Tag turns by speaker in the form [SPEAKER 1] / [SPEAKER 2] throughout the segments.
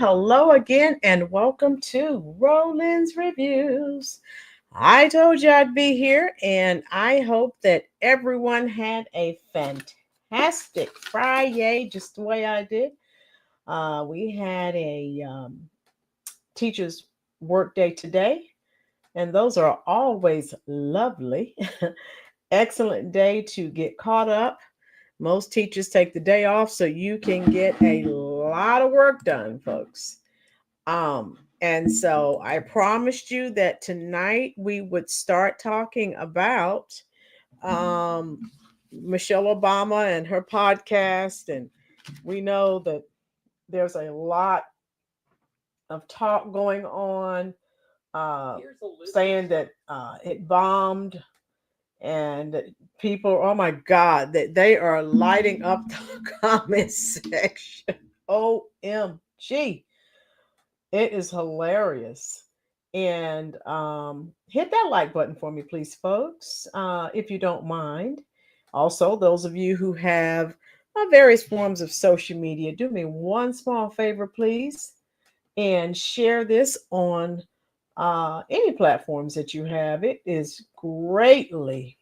[SPEAKER 1] hello again, and welcome to Roland's Reviews. I told you I'd be here, and I hope that everyone had a fantastic Friday, just the way I did. We had a teacher's work day today, and those are always lovely. Excellent day to get caught up. Most teachers take the day off so you can get a lot of work done, folks. And so I promised you that tonight we would start talking about um, Michelle Obama and her podcast. And we know that there's a lot of talk going on saying that it bombed and people, oh my God, that they are lighting up the comment section. OMG. It is hilarious. And hit that like button for me, please, folks, if you don't mind. Also, those of you who have various forms of social media, do me one small favor, please, and share this on any platforms that you have. It is greatly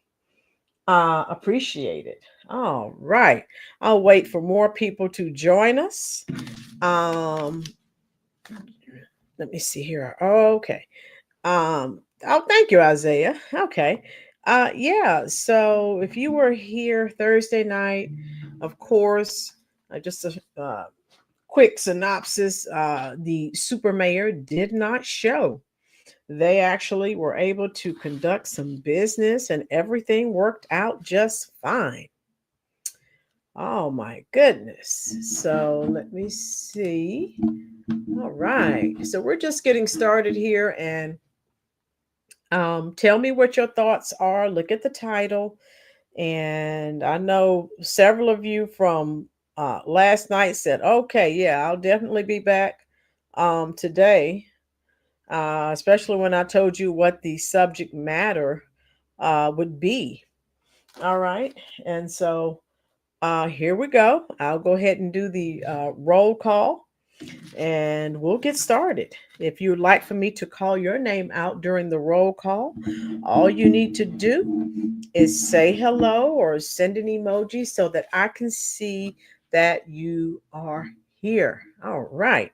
[SPEAKER 1] appreciated. All right. I'll wait for more people to join us. Um, Let me see here. Oh, okay. Oh, thank you, Isaiah. Okay. Yeah. So if you were here Thursday night, of course, just a quick synopsis: the super mayor did not show. They actually were able to conduct some business, and everything worked out just fine. Oh my goodness. So let me see. All right. So we're just getting started here, and tell me what your thoughts are. Look at the title. And I know several of you from last night said, okay, yeah, I'll definitely be back today, especially when I told you what the subject matter would be. All right. And so here we go. I'll go ahead and do the roll call and we'll get started. If you would like for me to call your name out during the roll call, all you need to do is say hello or send an emoji so that I can see that you are here. All right.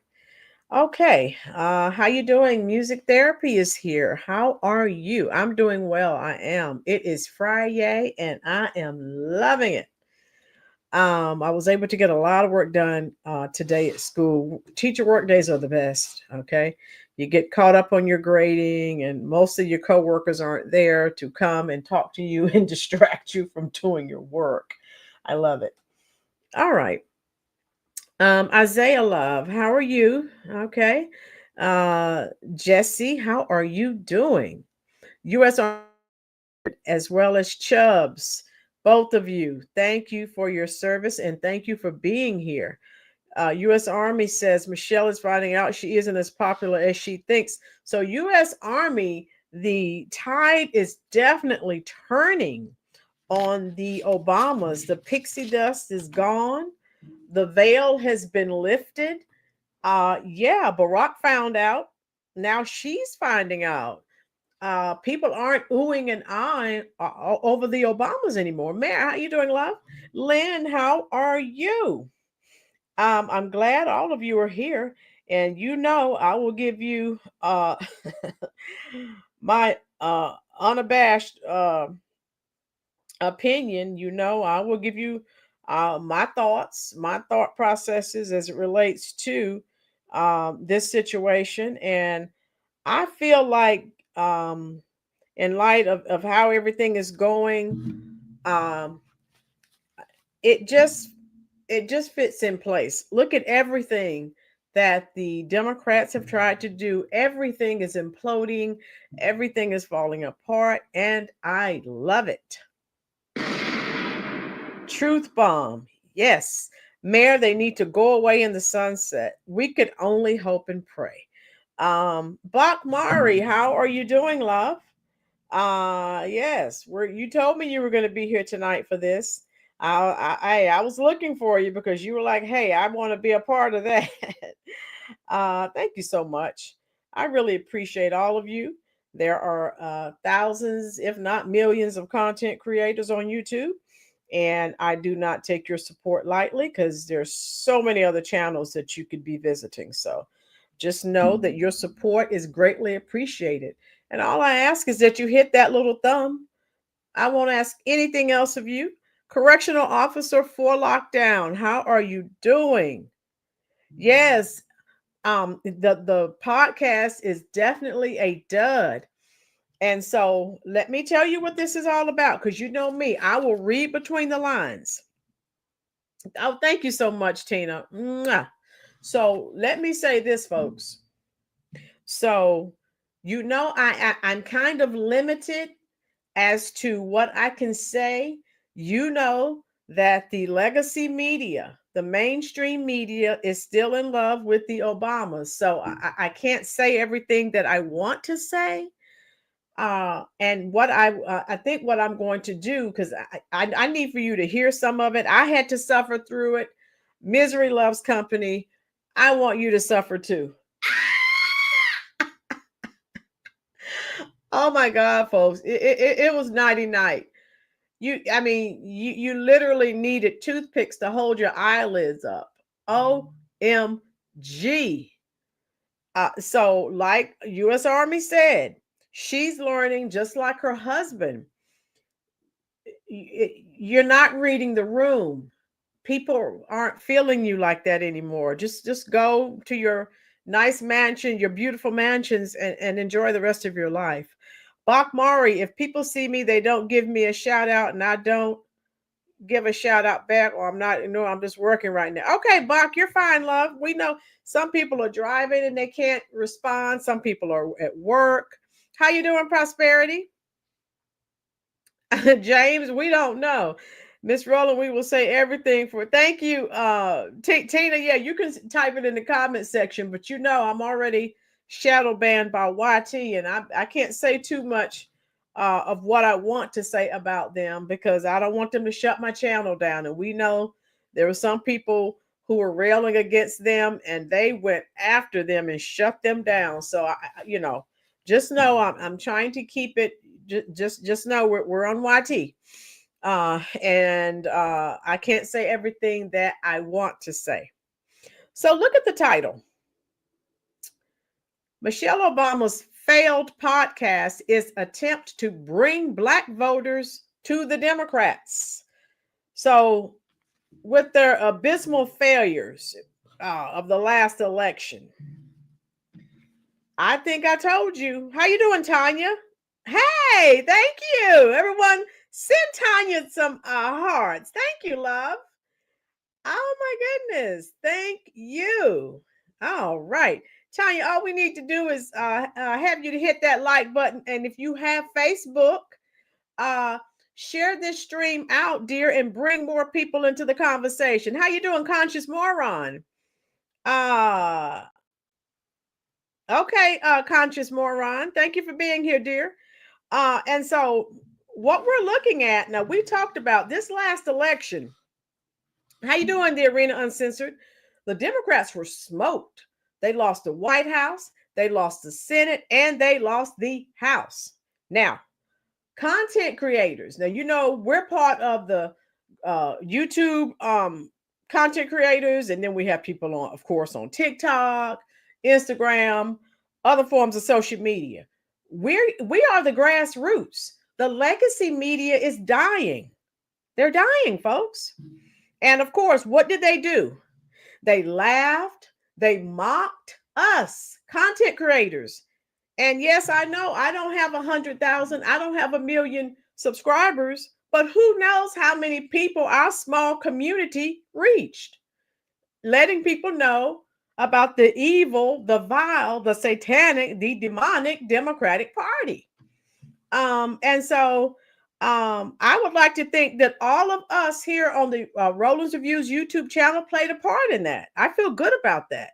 [SPEAKER 1] Okay. How you doing? Music therapy is here. How are you? I'm doing well. I am. It is Friday and I am loving it. I was able to get a lot of work done today at school. Teacher work days are the best. Okay. You get caught up on your grading, and most of your coworkers aren't there to come and talk to you and distract you from doing your work. I love it. All right. Isaiah Love, how are you? Okay. Uh, Jesse, how are you doing? U.S. as well as Chubbs. Both of you, thank you for your service and thank you for being here. U.S. Army says Michelle is finding out she isn't as popular as she thinks. So, U.S. Army, the tide is definitely turning on the Obamas. The pixie dust is gone, the veil has been lifted. Yeah, Barack found out. Now she's finding out. People aren't oohing and ahhing over the Obamas anymore. Man, how you doing, love? Lynn, how are you? I'm glad all of you are here, and I will give you my unabashed opinion. I will give you my thoughts, my thought processes as it relates to this situation, and I feel like in light of how everything is going, um, it just it just fits in place. Look at everything that the Democrats have tried to do. Everything is imploding, everything is falling apart, and I love it. Truth bomb. Yes. Mayor, they need to go away in the sunset. We could only hope and pray. Bach Mari, how are you doing, love? Yes, you told me you were going to be here tonight for this. I was looking for you because you were like, hey, I want to be a part of that. Thank you so much. I really appreciate all of you. There are thousands, if not millions, of content creators on YouTube. And I do not take your support lightly because there's so many other channels that you could be visiting. So just know that your support is greatly appreciated. And all I ask is that you hit that little thumb. I won't ask anything else of you. Correctional officer for lockdown, how are you doing? Yes, the podcast is definitely a dud. And so let me tell you what this is all about, because you know me, I will read between the lines. Oh, thank you so much, Tina. Mwah. So let me say this, folks. So, I'm kind of limited as to what I can say. You know that the legacy media, the mainstream media, is still in love with the Obamas. So I can't say everything that I want to say. And what I think what I'm going to do, because I need for you to hear some of it. I had to suffer through it. Misery loves company. I want you to suffer too. Oh my God, folks. It was nighty night. You literally needed toothpicks to hold your eyelids up. OMG. So, like U.S. Army said, she's learning just like her husband. You're not reading the room. People aren't feeling you like that anymore. Just go to your nice mansion, your beautiful mansions, and enjoy the rest of your life. Bach Mari, if people see me, they don't give me a shout out, and I don't give a shout out back, or I'm not, I'm just working right now. Okay, Bach, you're fine, love. We know some people are driving and they can't respond. Some people are at work. How you doing, Prosperity? James, we don't know. Miss Roland, we will say everything for thank you. Tina, yeah, you can type it in the comment section, but I'm already shadow banned by YT, and I can't say too much of what I want to say about them, because I don't want them to shut my channel down. And we know there were some people who were railing against them, and they went after them and shut them down. So just know I'm trying to keep it. Just know we're on YT, and I can't say everything that I want to say. So look at the title. Michelle Obama's failed podcast is attempt to bring Black voters to the Democrats. So with their abysmal failures of the last election, I think I told you. How you doing, Tanya? Hey, thank you. Everyone, send Tanya some hearts. Thank you, love. Oh my goodness. Thank you. All right. Tanya, all we need to do is have you to hit that like button. And if you have Facebook, uh, share this stream out, dear, and bring more people into the conversation. How you doing, Conscious Moron? Okay, Conscious Moron. Thank you for being here, dear. And so what we're looking at now, we talked about this last election. How you doing, the Arena Uncensored? The Democrats were smoked. They lost the White House, they lost the Senate, and they lost the House. Now, content creators. Now, we're part of the YouTube content creators, and then we have people on, of course, on TikTok, Instagram, other forms of social media. We are the grassroots. The legacy media is dying. They're dying, folks. And of course, what did they do? They laughed, they mocked us, content creators. And yes, I know I don't have 100,000, I don't have 1,000,000 subscribers, but who knows how many people our small community reached, letting people know about the evil, the vile, the satanic, the demonic Democratic Party. And so I would like to think that all of us here on the Roland's Reviews YouTube channel played a part in that. I feel good about that.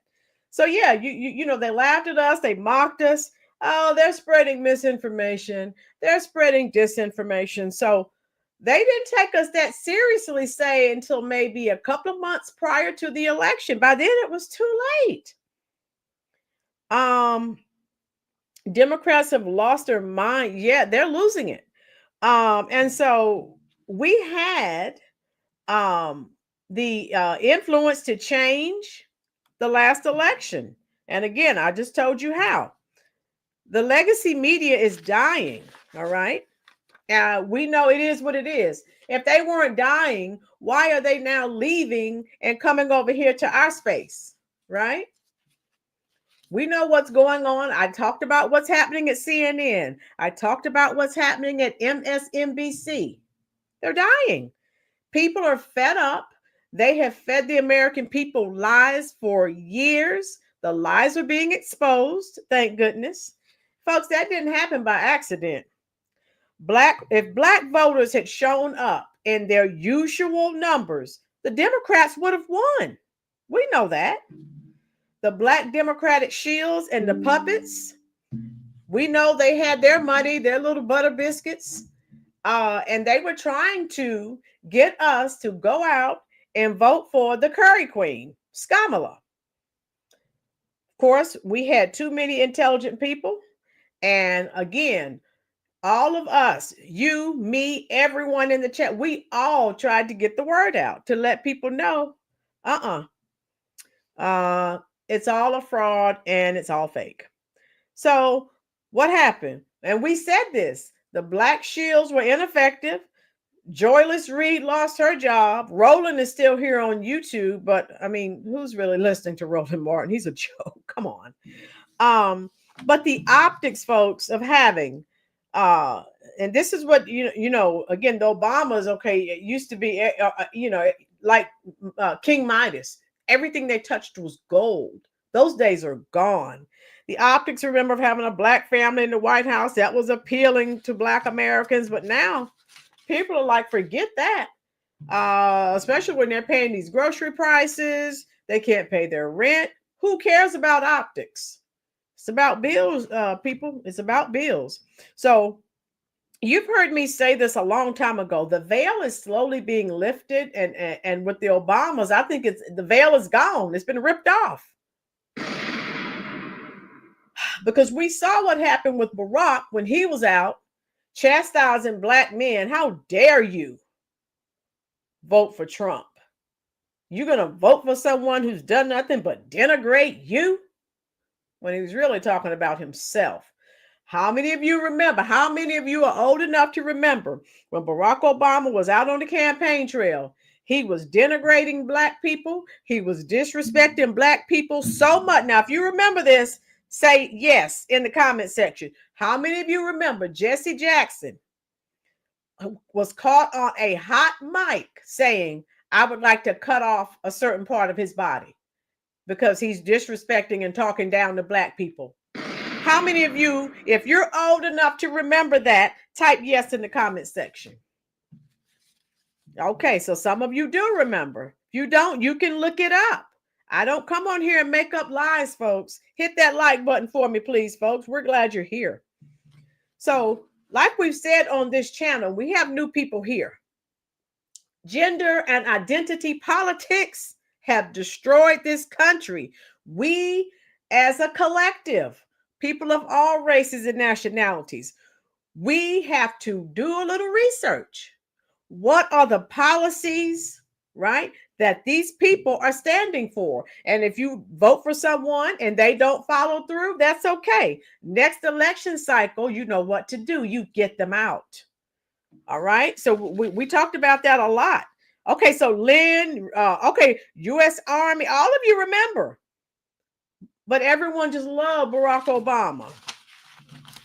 [SPEAKER 1] So yeah, they laughed at us, they mocked us. Oh, they're spreading misinformation, they're spreading disinformation. So they didn't take us that seriously, say, until maybe a couple of months prior to the election. By then it was too late. Um, Democrats have lost their mind. Yeah, they're losing it. And so we had the influence to change the last election. And again, I just told you how. The legacy media is dying. All right. We know it is what it is. If they weren't dying, why are they now leaving and coming over here to our space? Right? We know what's going on. I talked about what's happening at CNN. I talked about what's happening at MSNBC. They're dying. People are fed up. They have fed the American people lies for years. The lies are being exposed, thank goodness. Folks, that didn't happen by accident. If black voters had shown up in their usual numbers, the Democrats would have won. We know that. The black Democratic shields and the puppets, we know they had their money, their little butter biscuits, and they were trying to get us to go out and vote for the Curry Queen, Skamala. Of course, we had too many intelligent people. And again, all of us, you, me, everyone in the chat, we all tried to get the word out to let people know, it's all a fraud and it's all fake. So what happened? And we said this, the black shields were ineffective. Joyless Reed lost her job. Roland is still here on YouTube, but I mean, who's really listening to Roland Martin? He's a joke. Come on. But the optics, folks, of having, and this is what you know. Again, the Obamas, okay, it used to be, like King Midas. Everything they touched was gold. Those days are gone. The optics, remember, of having a black family in the White House, that was appealing to black Americans. But now people are like, forget that. Especially when they're paying these grocery prices, they can't pay their rent. Who cares about optics? It's about bills, people. It's about bills. So you've heard me say this a long time ago. The veil is slowly being lifted, and with the Obamas, I think the veil is gone. It's been ripped off. Because we saw what happened with Barack when he was out chastising black men. How dare you vote for Trump? You're going to vote for someone who's done nothing but denigrate you? When he was really talking about himself. How many of you remember? How many of you are old enough to remember when Barack Obama was out on the campaign trail? He was denigrating black people. He was disrespecting black people so much. Now, if you remember this, say yes in the comment section. How many of you remember Jesse Jackson was caught on a hot mic saying, I would like to cut off a certain part of his body because he's disrespecting and talking down to black people? How many of you, if you're old enough to remember that, type yes in the comment section. Okay, so some of you do remember. If you don't, you can look it up. I don't come on here and make up lies, folks. Hit that like button for me, please, folks. We're glad you're here. So, like we've said on this channel, we have new people here. Gender and identity politics have destroyed this country. We, as a collective, people of all races and nationalities, we have to do a little research. What are the policies, right, that these people are standing for? And if you vote for someone and they don't follow through, that's okay. Next election cycle, you know what to do. You get them out. All right. So we talked about that a lot. Okay. So Lynn, okay, U.S. Army, all of you remember. But everyone just loved Barack Obama.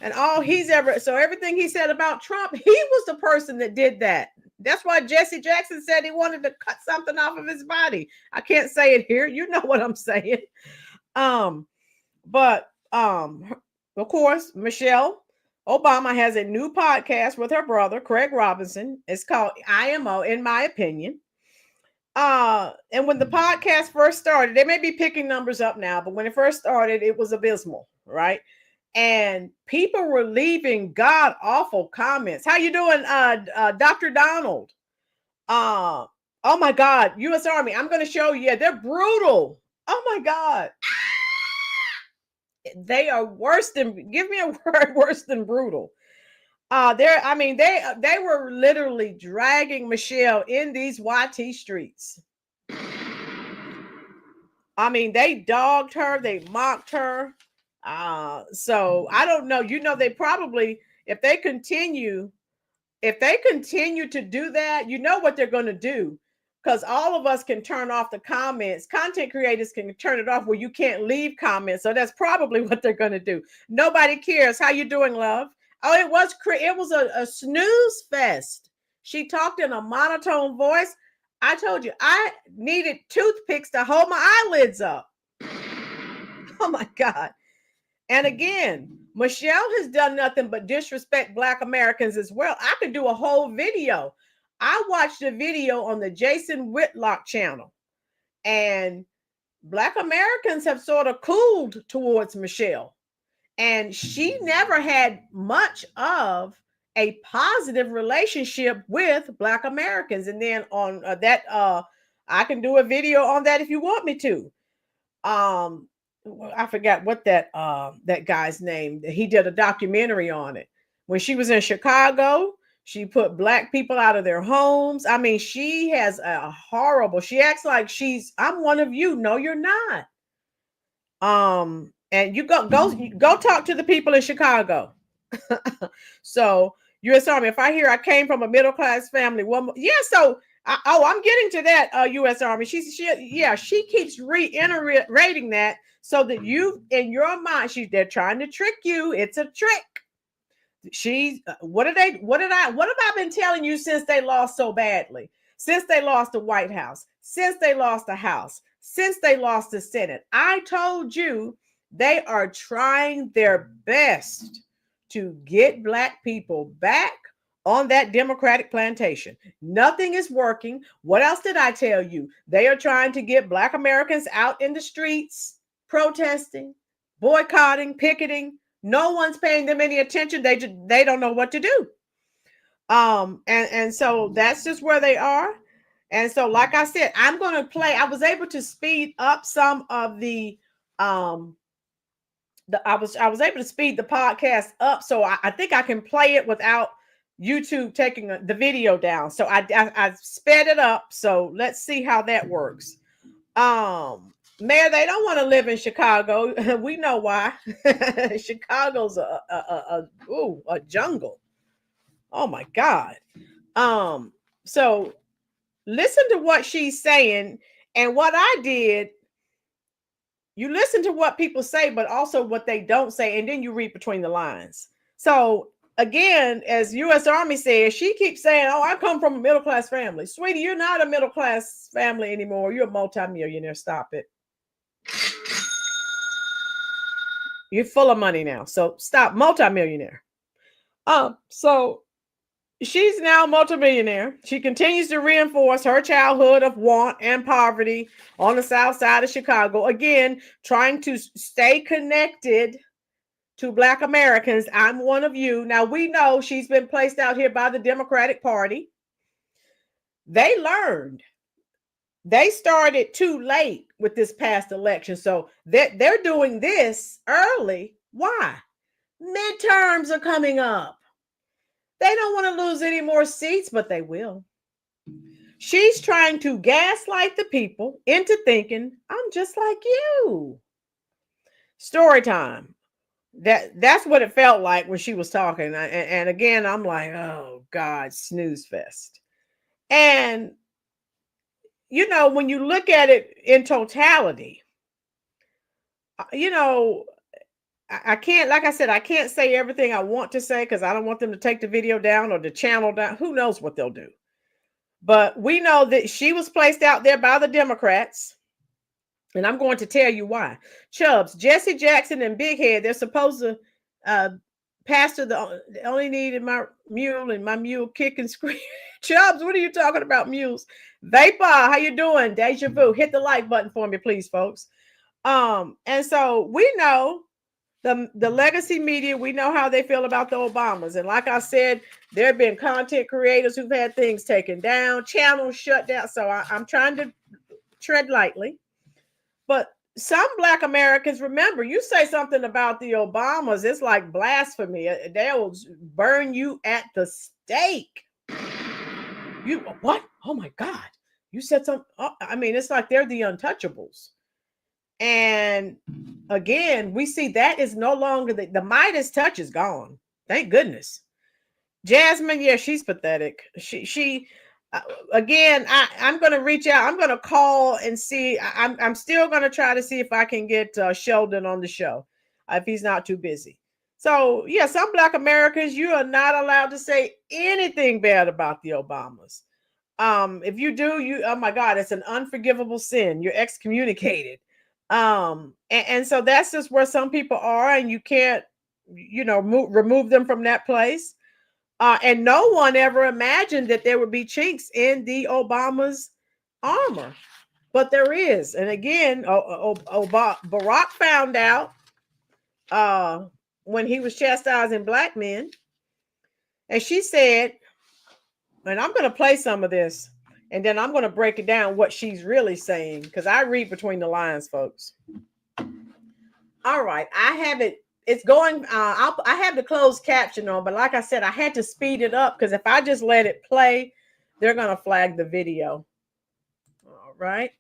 [SPEAKER 1] And all he's ever, so everything he said about Trump, he was the person that did that. That's why Jesse Jackson said he wanted to cut something off of his body. I can't say it here. You know what I'm saying. But of course, Michelle Obama has a new podcast with her brother, Craig Robinson. It's called IMO, in my opinion. And when the podcast first started, they may be picking numbers up now, but when it first started, it was abysmal, right? And people were leaving god awful comments. How you doing, Dr. Donald? Oh my God, U.S. Army. I'm going to show you. Yeah, they're brutal. Oh my God. They are worse than, give me a word worse than brutal. They were literally dragging Michelle in these YT streets. I mean, they dogged her, they mocked her. So I don't know. They probably, if they continue to do that, you know what they're going to do. Because all of us can turn off the comments. Content creators can turn it off where you can't leave comments. So that's probably what they're going to do. Nobody cares. How you doing, love? Oh, it was a snooze fest. She talked in a monotone voice. I told you I needed toothpicks to hold my eyelids up. Oh my God. And again, Michelle has done nothing but disrespect Black Americans as well. I could do a whole video. I watched a video on the Jason Whitlock channel, and Black Americans have sort of cooled towards Michelle. And she never had much of a positive relationship with Black Americans. And then on that, I can do a video on that if you want me to. I forgot what that guy's name. He did a documentary on it. When she was in Chicago, she put Black people out of their homes. I mean, she has a horrible, she acts like I'm one of you. No, you're not. And you go talk to the people in Chicago. So U.S. Army, if I hear I came from a middle-class family, so I'm getting to that. U.S. Army, she keeps reiterating that so that you, in your mind, they're trying to trick you. It's a trick. What have I been telling you since they lost so badly? Since they lost the White House, since they lost the House, since they lost the Senate, I told you they are trying their best to get Black people back on that Democratic plantation. Nothing is working. What else did I tell you? They are trying to get Black Americans out in the streets, protesting, boycotting, picketing. No one's paying them any attention. They don't know what to do. And so that's just where they are. And so, like I said, I'm going to play. I was able to speed up some of I was able to speed the podcast up, so I think I can play it without YouTube taking the video down. So I sped it up. So let's see how that works. Mayor, they don't want to live in Chicago. We know why. Chicago's a jungle. Oh my God. So listen to what she's saying, and what I did. You listen to what people say, but also what they don't say, and then you read between the lines. So again, as U.S. Army says, she keeps saying, "Oh, I come from a middle-class family." Sweetie, you're not a middle-class family anymore. You're a multimillionaire. Stop it. You're full of money now. So stop. Multimillionaire. So she's now a multimillionaire. She continues to reinforce her childhood of want and poverty on the south side of Chicago. Again, trying to stay connected to Black Americans. I'm one of you. Now, we know she's been placed out here by the Democratic Party. They learned. They started too late with this past election. So they're doing this early. Why? Midterms are coming up. They don't want to lose any more seats, but they will. She's trying to gaslight the people into thinking, I'm just like you. Story time. That's what it felt like when she was talking. And again, I'm like, oh God, snooze fest. And, when you look at it in totality, I can't, like I said, I can't say everything I want to say because I don't want them to take the video down or the channel down. Who knows what they'll do? But we know that she was placed out there by the Democrats. And I'm going to tell you why. Chubbs, Jesse Jackson, and Big Head, they're supposed to pastor the only needed my mule, and my mule kick and scream. Chubbs, what are you talking about, mules? Vapor, how you doing? Deja vu. Hit the like button for me, please, folks. And so we know the legacy media, we know how they feel about the Obamas. And like I said, there have been content creators who've had things taken down, channels shut down. So I'm trying to tread lightly. But some Black Americans, remember, you say something about the Obamas, it's like blasphemy. They'll burn you at the stake. You what? Oh my God. You said something. Oh, I mean, it's like they're the untouchables. And again, we see that is no longer the Midas touch is gone. Thank goodness. Jasmine, yeah, she's pathetic. She again, I'm going to reach out. I'm going to call and see. I'm still going to try to see if I can get Sheldon on the show if he's not too busy. So yeah, some Black Americans, you are not allowed to say anything bad about the Obamas. If you do, oh my God, it's an unforgivable sin. You're excommunicated. And so that's just where some people are, and you can't, remove them from that place. And no one ever imagined that there would be chinks in the Obama's armor, but there is. And again, Barack found out when he was chastising Black men, and she said, and I'm going to play some of this, and then I'm going to break it down what she's really saying, because I read between the lines, folks. All right, I have it. It's going. I have the closed caption on, but like I said, I had to speed it up because if I just let it play, they're going to flag the video. All right.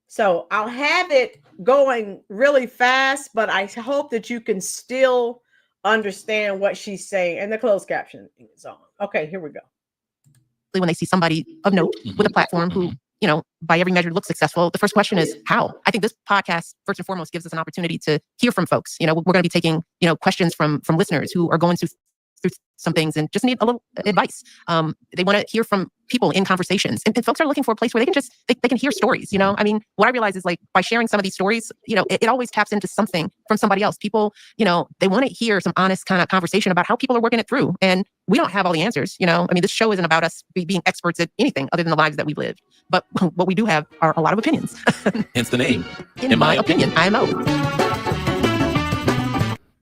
[SPEAKER 1] So I'll have it going really fast, but I hope that you can still understand what she's saying. And the closed caption is on. Okay, here we go.
[SPEAKER 2] When they see somebody of note with a platform who, by every measure looks successful, the first question is how? I think this podcast, first and foremost, gives us an opportunity to hear from folks. We're going to be taking, questions from listeners who are going through some things and just need a little advice. They want to hear from people in conversations, and folks are looking for a place where they can just they can hear stories. I mean, what I realize is, like, by sharing some of these stories, it always taps into something from somebody else. People, they want to hear some honest kind of conversation about how people are working it through, and we don't have all the answers. I mean, this show isn't about us being experts at anything other than the lives that we've lived, but what we do have are a lot of opinions.
[SPEAKER 3] Hence the name.
[SPEAKER 2] In my opinion, IMO.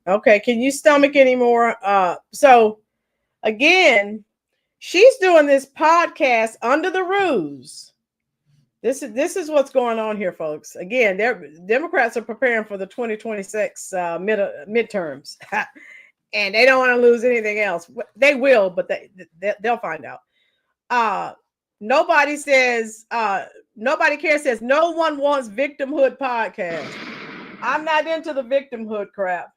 [SPEAKER 1] Okay, can you stomach anymore? So again, she's doing this podcast under the ruse. This is what's going on here, folks. Again, Democrats are preparing for the 2026 midterms, and they don't want to lose anything else. They will, but they'll find out. Nobody cares says no one wants victimhood podcast. I'm not into the victimhood crap.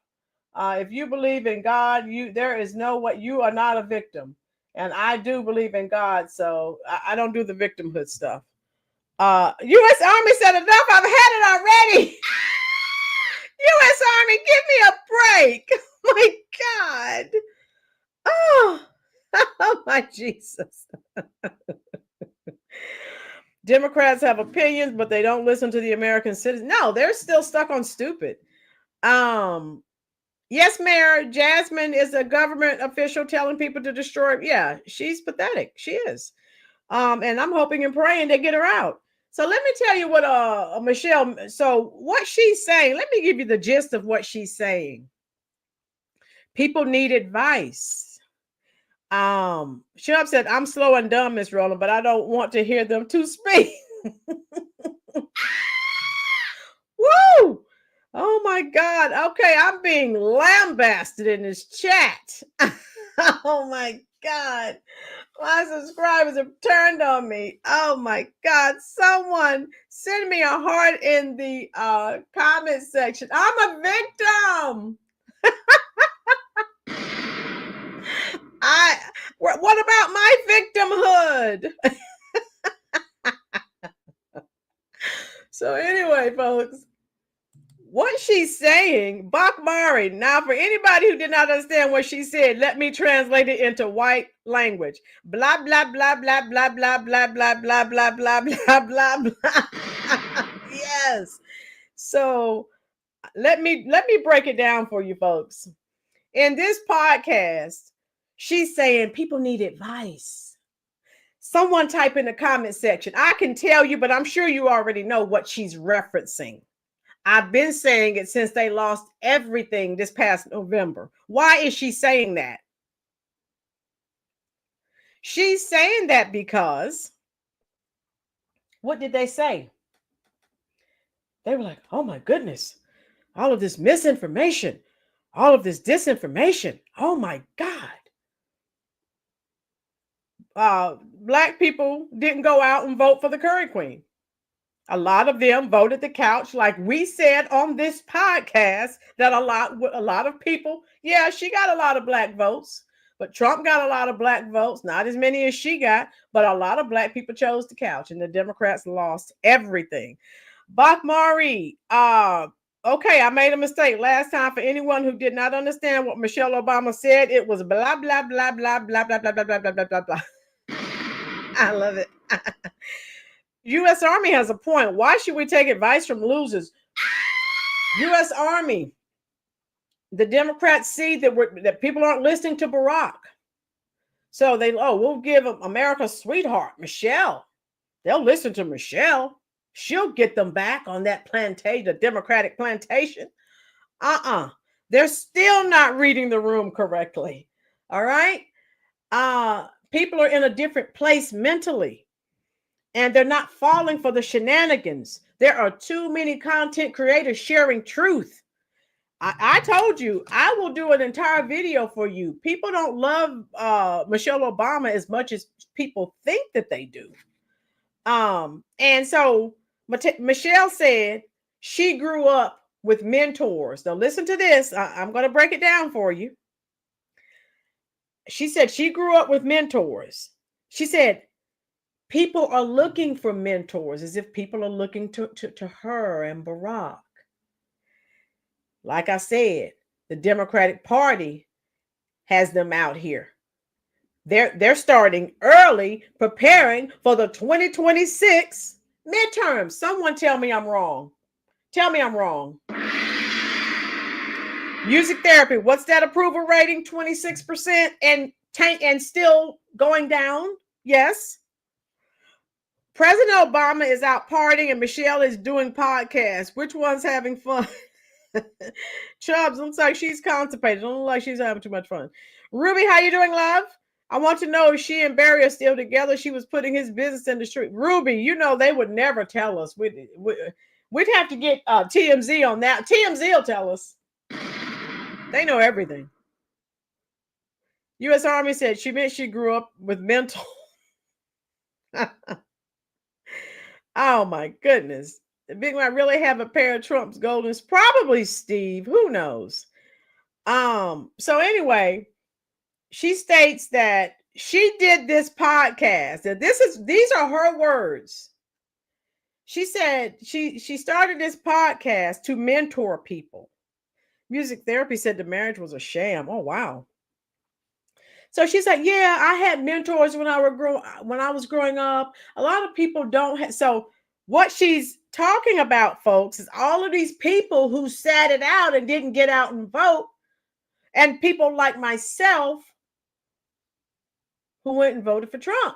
[SPEAKER 1] If you believe in God, there is no way you are not a victim. And I do believe in God, so I don't do the victimhood stuff. U.S. Army said enough. I've had it already. U.S. Army, give me a break. Oh my God. Oh my Jesus. Democrats have opinions, but they don't listen to the American citizens. No, they're still stuck on stupid. Yes, Mayor, Jasmine is a government official telling people to destroy. Yeah, she's pathetic. She is. And I'm hoping and praying they get her out. So let me tell you what Michelle, so what she's saying, let me give you the gist of what she's saying. People need advice. She said, I'm slow and dumb, Miss Rowland, but I don't want to hear them to speak. Woo! Oh my God. Okay, I'm being lambasted in this chat. Oh my God. My subscribers have turned on me. Oh my God. Someone send me a heart in the comment section. I'm a victim. What about my victimhood? So anyway, folks, what she's saying, Bach Mari. Now, for anybody who did not understand what she said, let me translate it into white language. Blah, blah, blah, blah, blah, blah, blah, blah, blah, blah, blah, blah, blah, blah. Yes. So let me break it down for you folks. In this podcast, she's saying people need advice. Someone type in the comment section. I can tell you, but I'm sure you already know what she's referencing. I've been saying it since they lost everything this past November. Why is she saying that? She's saying that because what did they say? They were like, oh my goodness, all of this misinformation, all of this disinformation. Oh my God. Black people didn't go out and vote for the Curry Queen. A lot of them voted the couch, like we said on this podcast, that a lot of people, yeah, she got a lot of black votes, but Trump got a lot of black votes, not as many as she got, but a lot of black people chose the couch, and the Democrats lost everything. Bach Mari, okay, I made a mistake last time. For anyone who did not understand what Michelle Obama said, it was blah blah blah blah blah blah blah blah blah blah blah blah. I love it. U.S. Army has a point. Why should we take advice from losers? U.S. Army, the Democrats see that people aren't listening to Barack. So we'll give them America's sweetheart, Michelle. They'll listen to Michelle. She'll get them back on that plantation, the Democratic plantation. They're still not reading the room correctly. All right. People are in a different place mentally, and they're not falling for the shenanigans. There are too many content creators sharing truth. I told you, I will do an entire video for you. People don't love Michelle Obama as much as people think that they do. And so Michelle said she grew up with mentors. Now listen to this. I'm going to break it down for you. She said she grew up with mentors. She said people are looking for mentors, as if people are looking to her and Barack. Like I said, the Democratic Party has them out here. They're starting early, preparing for the 2026 midterms. Someone tell me I'm wrong. Tell me I'm wrong. Music therapy. What's that approval rating? 26% and still going down. Yes. President Obama is out partying and Michelle is doing podcasts. Which one's having fun? Chubbs looks like she's constipated. Don't look like she's having too much fun. Ruby, how you doing, love? I want to know if she and Barry are still together. She was putting his business in the street. Ruby, you know they would never tell us. We'd have to get TMZ on that. TMZ will tell us. They know everything. U.S. Army said she meant she grew up with mental. Oh my goodness. Did Big Mac really have a pair of Trump's Goldens? Probably Steve. Who knows? So anyway, she states that she did this podcast. And these are her words. She said she started this podcast to mentor people. Music therapy said the marriage was a sham. Oh, wow. So she's like, yeah, I had mentors when I was growing up. A lot of people don't have. So what she's talking about, folks, is all of these people who sat it out and didn't get out and vote. And people like myself who went and voted for Trump.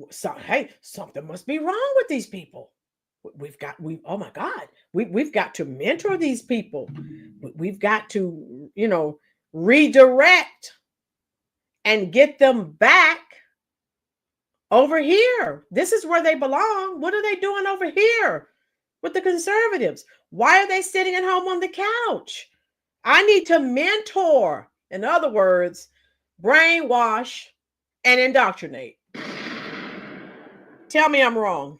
[SPEAKER 1] So, hey, something must be wrong with these people. Oh my God, we've got to mentor these people. We've got to, redirect and get them back over here. This is where they belong. What are they doing over here with the conservatives? Why are they sitting at home on the couch? I need to mentor. In other words, brainwash and indoctrinate. Tell me I'm wrong.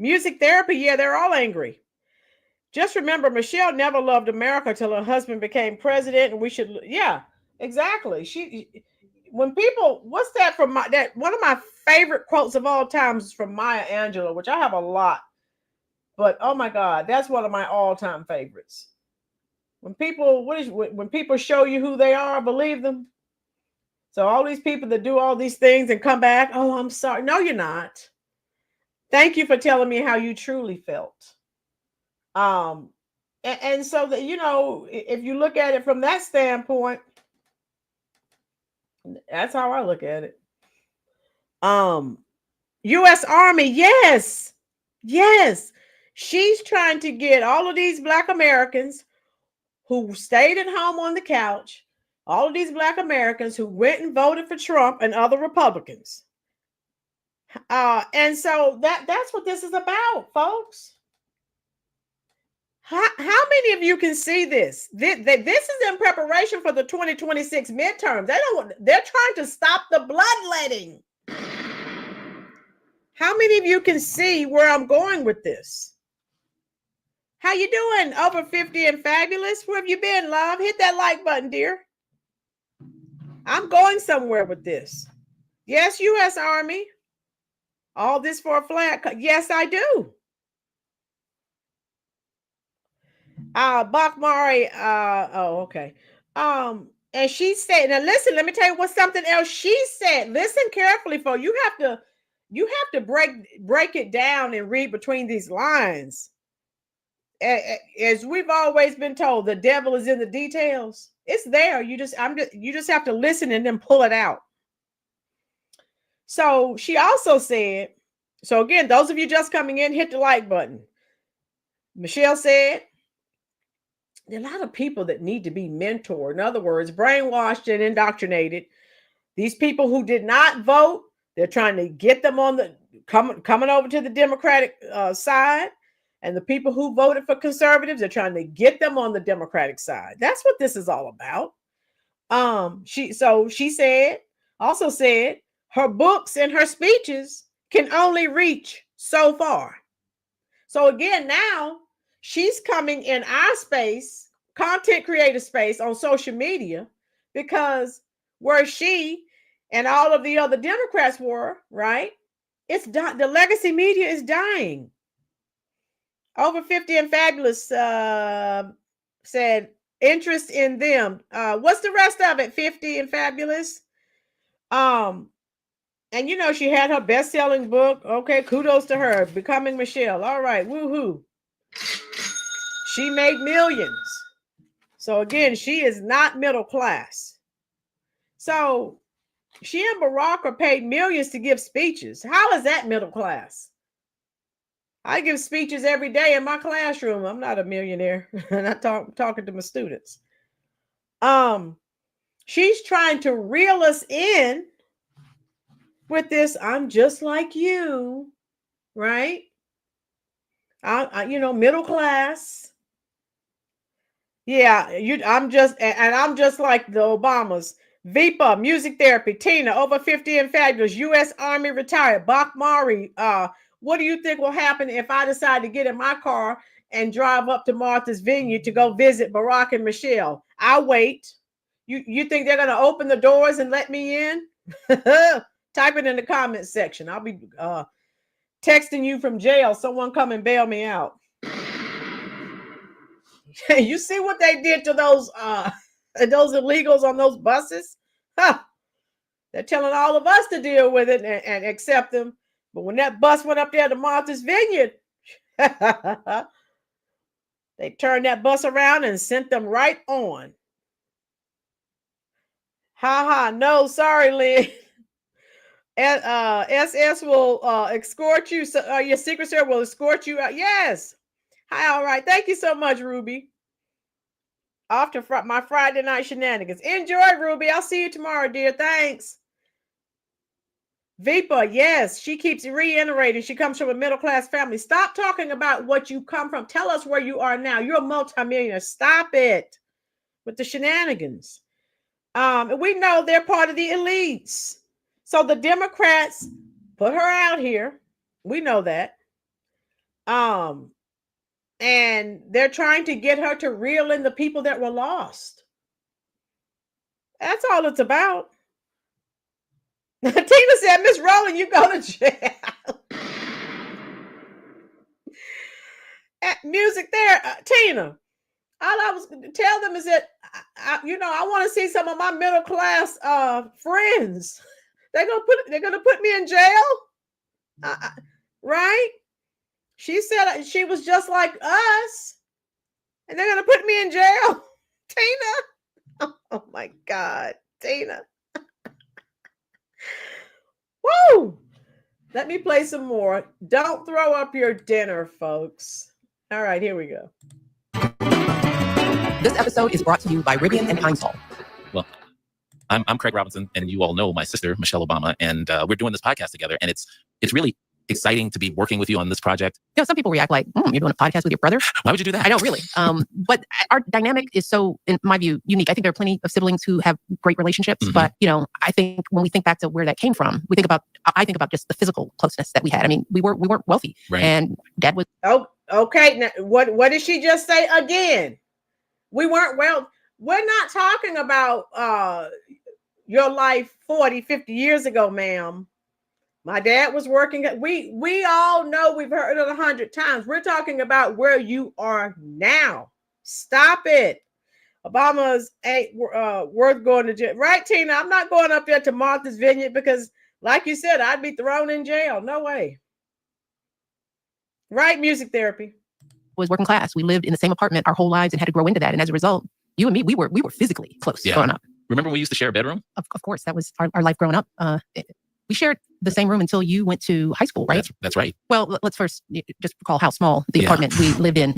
[SPEAKER 1] Music therapy, yeah, they're all angry. Just remember, Michelle never loved America till her husband became president, and we should, yeah, exactly. What's that from one of my favorite quotes of all times is from Maya Angelou, which I have a lot, but oh my God, that's one of my all-time favorites. When people show you who they are, believe them. So all these people that do all these things and come back, oh, I'm sorry. No, you're not. Thank you for telling me how you truly felt. And so that, if you look at it from that standpoint, that's how I look at it. U.S. Army, yes. She's trying to get all of these Black Americans who stayed at home on the couch, all of these Black Americans who went and voted for Trump and other Republicans. And so that's what this is about, folks. How many of you can see this? This is in preparation for the 2026 midterms. They're trying to stop the bloodletting. How many of you can see where I'm going with this? How you doing? Over 50 and fabulous. Where have you been, love? Hit that like button, dear. I'm going somewhere with this. Yes, U.S. Army. All this for a flag. Yes, I do. Bakmari, okay. And she said, now listen, let me tell you what something else she said. Listen carefully, folks. You have to break it down and read between these lines. As we've always been told, the devil is in the details. It's there. You just have to listen and then pull it out. So she also said, so again, those of you just coming in, hit the like button. Michelle said, there are a lot of people that need to be mentored. In other words, brainwashed and indoctrinated. These people who did not vote, they're trying to get them on the coming over to the Democratic side. And the people who voted for conservatives, they're trying to get them on the Democratic side. That's what this is all about. She also said her books and her speeches can only reach so far. So again, now she's coming in our space, content creator space on social media, because where she and all of the other Democrats were, right? It's done. The legacy media is dying. Over 50 and fabulous said interest in them. What's the rest of it? 50 and fabulous. And you know, she had her best-selling book. Okay, kudos to her. Becoming Michelle. All right, woohoo. She made millions. So again, she is not middle class. So she and Barack are paid millions to give speeches. How is that middle class? I give speeches every day in my classroom. I'm not a millionaire. I'm not talking to my students. She's trying to reel us in with this. I'm just like you, right? Middle class. Yeah, I'm just like the Obamas. Vipa, music therapy. Tina, over 50 and fabulous. U.S. Army retired. Bakmari, what do you think will happen if I decide to get in my car and drive up to Martha's Vineyard to go visit Barack and Michelle? I'll wait. You think they're going to open the doors and let me in? Type it in the comments section. I'll be texting you from jail. Someone come and bail me out. You see what they did to those illegals on those buses? Huh. They're telling all of us to deal with it and accept them. But when that bus went up there to Martha's Vineyard, they turned that bus around and sent them right on. No, sorry, Lynn. SS will escort you. So, your Secret Service will escort you out. Yes. Hi, all right. Thank you so much, Ruby. After my Friday night shenanigans. Enjoy, Ruby. I'll see you tomorrow, dear. Thanks. Vipa, yes, she keeps reiterating. She comes from a middle-class family. Stop talking about what you come from. Tell us where you are now. You're a multimillionaire. Stop it with the shenanigans. We know they're part of the elites. So the Democrats put her out here. We know that. And they're trying to get her to reel in the people that were lost. That's all it's about. Tina said, Miss Rowland, you go to jail. Music there, Tina. All I was going to tell them is that, I want to see some of my middle class friends. They're gonna put me in jail, right? She said she was just like us, and they're gonna put me in jail, Tina. Oh my God, Tina. Woo! Let me play some more. Don't throw up your dinner, folks. All right, here we go.
[SPEAKER 2] This episode is brought to you by Rivian and Pine-Sol.
[SPEAKER 3] Well, I'm Craig Robinson, and you all know my sister, Michelle Obama, and we're doing this podcast together, and it's it's really exciting to be working with you on this project.
[SPEAKER 2] You know, some people react like, you're doing a podcast with your brother?
[SPEAKER 3] Why would you do that?
[SPEAKER 2] I know, really. But our dynamic is so, in my view, unique. I think there are plenty of siblings who have great relationships, but, you know, I think when we think back to where that came from, I think about just the physical closeness that we had. I mean, we weren't wealthy, and Dad was.
[SPEAKER 1] Oh, okay. Now, what did she just say again? We weren't well. We're not talking about your life 40, 50 years ago, ma'am. My dad was working. We all know, we've heard it 100 times. We're talking about where you are now. Stop it. Obama's ain't worth going to jail. Right, Tina? I'm not going up there to Martha's Vineyard because, like you said, I'd be thrown in jail. No way. Right, music therapy.
[SPEAKER 2] Was working class. We lived in the same apartment our whole lives and had to grow into that. And as a result, you and me, we were physically close growing up.
[SPEAKER 3] Remember when we used to share a bedroom?
[SPEAKER 2] Of course, that was our life growing up. We shared the same room until you went to high school, right?
[SPEAKER 3] That's right.
[SPEAKER 2] Well, let's first just recall how small the apartment we lived in.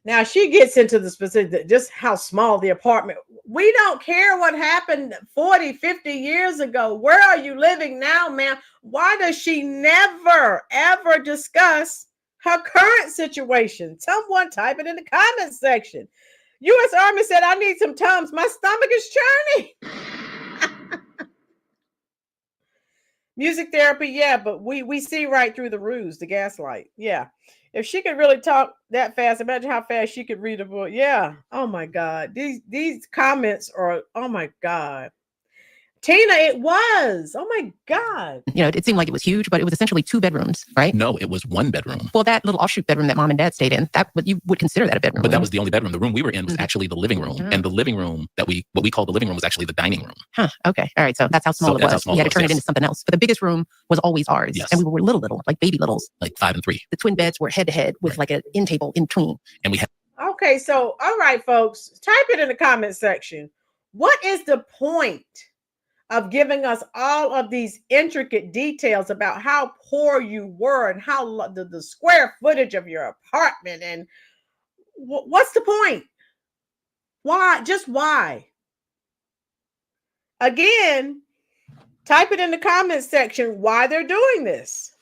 [SPEAKER 1] Now she gets into the specific, just how small the apartment. We don't care what happened 40, 50 years ago. Where are you living now, ma'am? Why does she never, ever discuss her current situation? Someone type it in the comments section. U.S. Army said, I need some Tums. My stomach is churning. Music therapy, yeah, but we see right through the ruse, the gaslight. Yeah. If she could really talk that fast, imagine how fast she could read a book. Yeah. Oh my God. These comments are, oh my God. Tina, it was. Oh my God.
[SPEAKER 2] You know, it seemed like it was huge, but it was essentially 2 bedrooms, right?
[SPEAKER 3] No, it was 1 bedroom.
[SPEAKER 2] Well, that little offshoot bedroom that Mom and Dad stayed in, you would consider that a bedroom.
[SPEAKER 3] But that was the only bedroom. The room we were in was actually the living room. And the living room what we called the living room was actually the dining room.
[SPEAKER 2] Huh. Okay. All right. So that's how small it was. We had to turn it into something else. But the biggest room was always ours.
[SPEAKER 3] Yes.
[SPEAKER 2] And we were little, like baby littles.
[SPEAKER 3] Like 5 and 3.
[SPEAKER 2] The twin beds were head to head with like an end table in between.
[SPEAKER 3] And we had.
[SPEAKER 1] Okay. So, all right, folks, type it in the comment section. What is the point of giving us all of these intricate details about how poor you were and how the square footage of your apartment, and what's the point? Why? Just why? Again, type it in the comments section why they're doing this.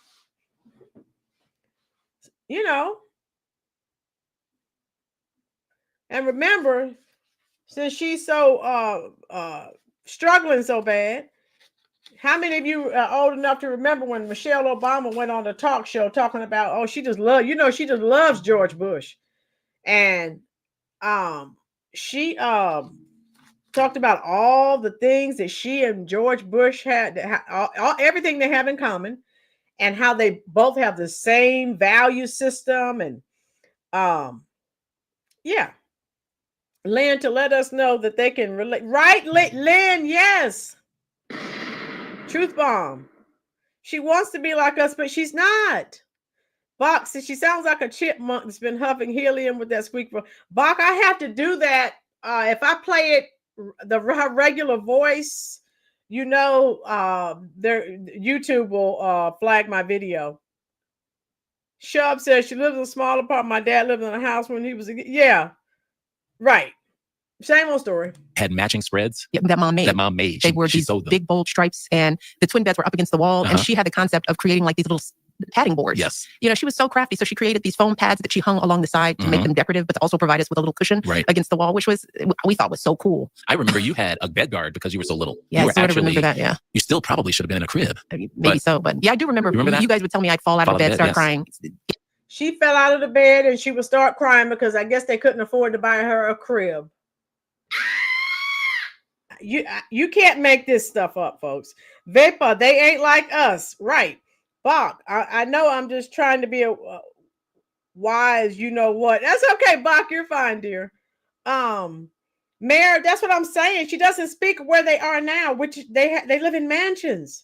[SPEAKER 1] You know. And remember, since she's so struggling so bad, how many of you are old enough to remember when Michelle Obama went on the talk show talking about, she just loves George Bush, and she talked about all the things that she and George Bush had, everything they have in common, and how they both have the same value system, and Lynn, to let us know that they can relate. Right, Lynn? Yes. Truth bomb. She wants to be like us, but she's not. Bach says she sounds like a chipmunk that's been huffing helium with that squeak. Bach, I have to do that. If I play it, her regular voice, YouTube will flag my video. Shub says she lives in a small apartment. My dad lived in a house when he was right. Same old story.
[SPEAKER 3] Had matching spreads.
[SPEAKER 2] Yeah, that mom made. They were these big bold stripes, and the twin beds were up against the wall. And she had the concept of creating like these little padding boards.
[SPEAKER 3] Yes.
[SPEAKER 2] You know, she was so crafty. So she created these foam pads that she hung along the side to make them decorative, but to also provide us with a little cushion against the wall, which we thought was so cool.
[SPEAKER 3] I remember you had a bed guard because you were so little.
[SPEAKER 2] Yeah, I sort of remember that, yeah.
[SPEAKER 3] You still probably should have been in a crib.
[SPEAKER 2] Maybe so, but yeah, I do remember you guys would tell me I'd fall out of bed, start crying.
[SPEAKER 1] She fell out of the bed and she would start crying because I guess they couldn't afford to buy her a crib. You can't make this stuff up, folks. Vapor, they ain't like us, right? Bach, I know I'm just trying to be a wise, you know what? That's okay, Bach. You're fine, dear. Mayor, that's what I'm saying. She doesn't speak where they are now, which they live in mansions,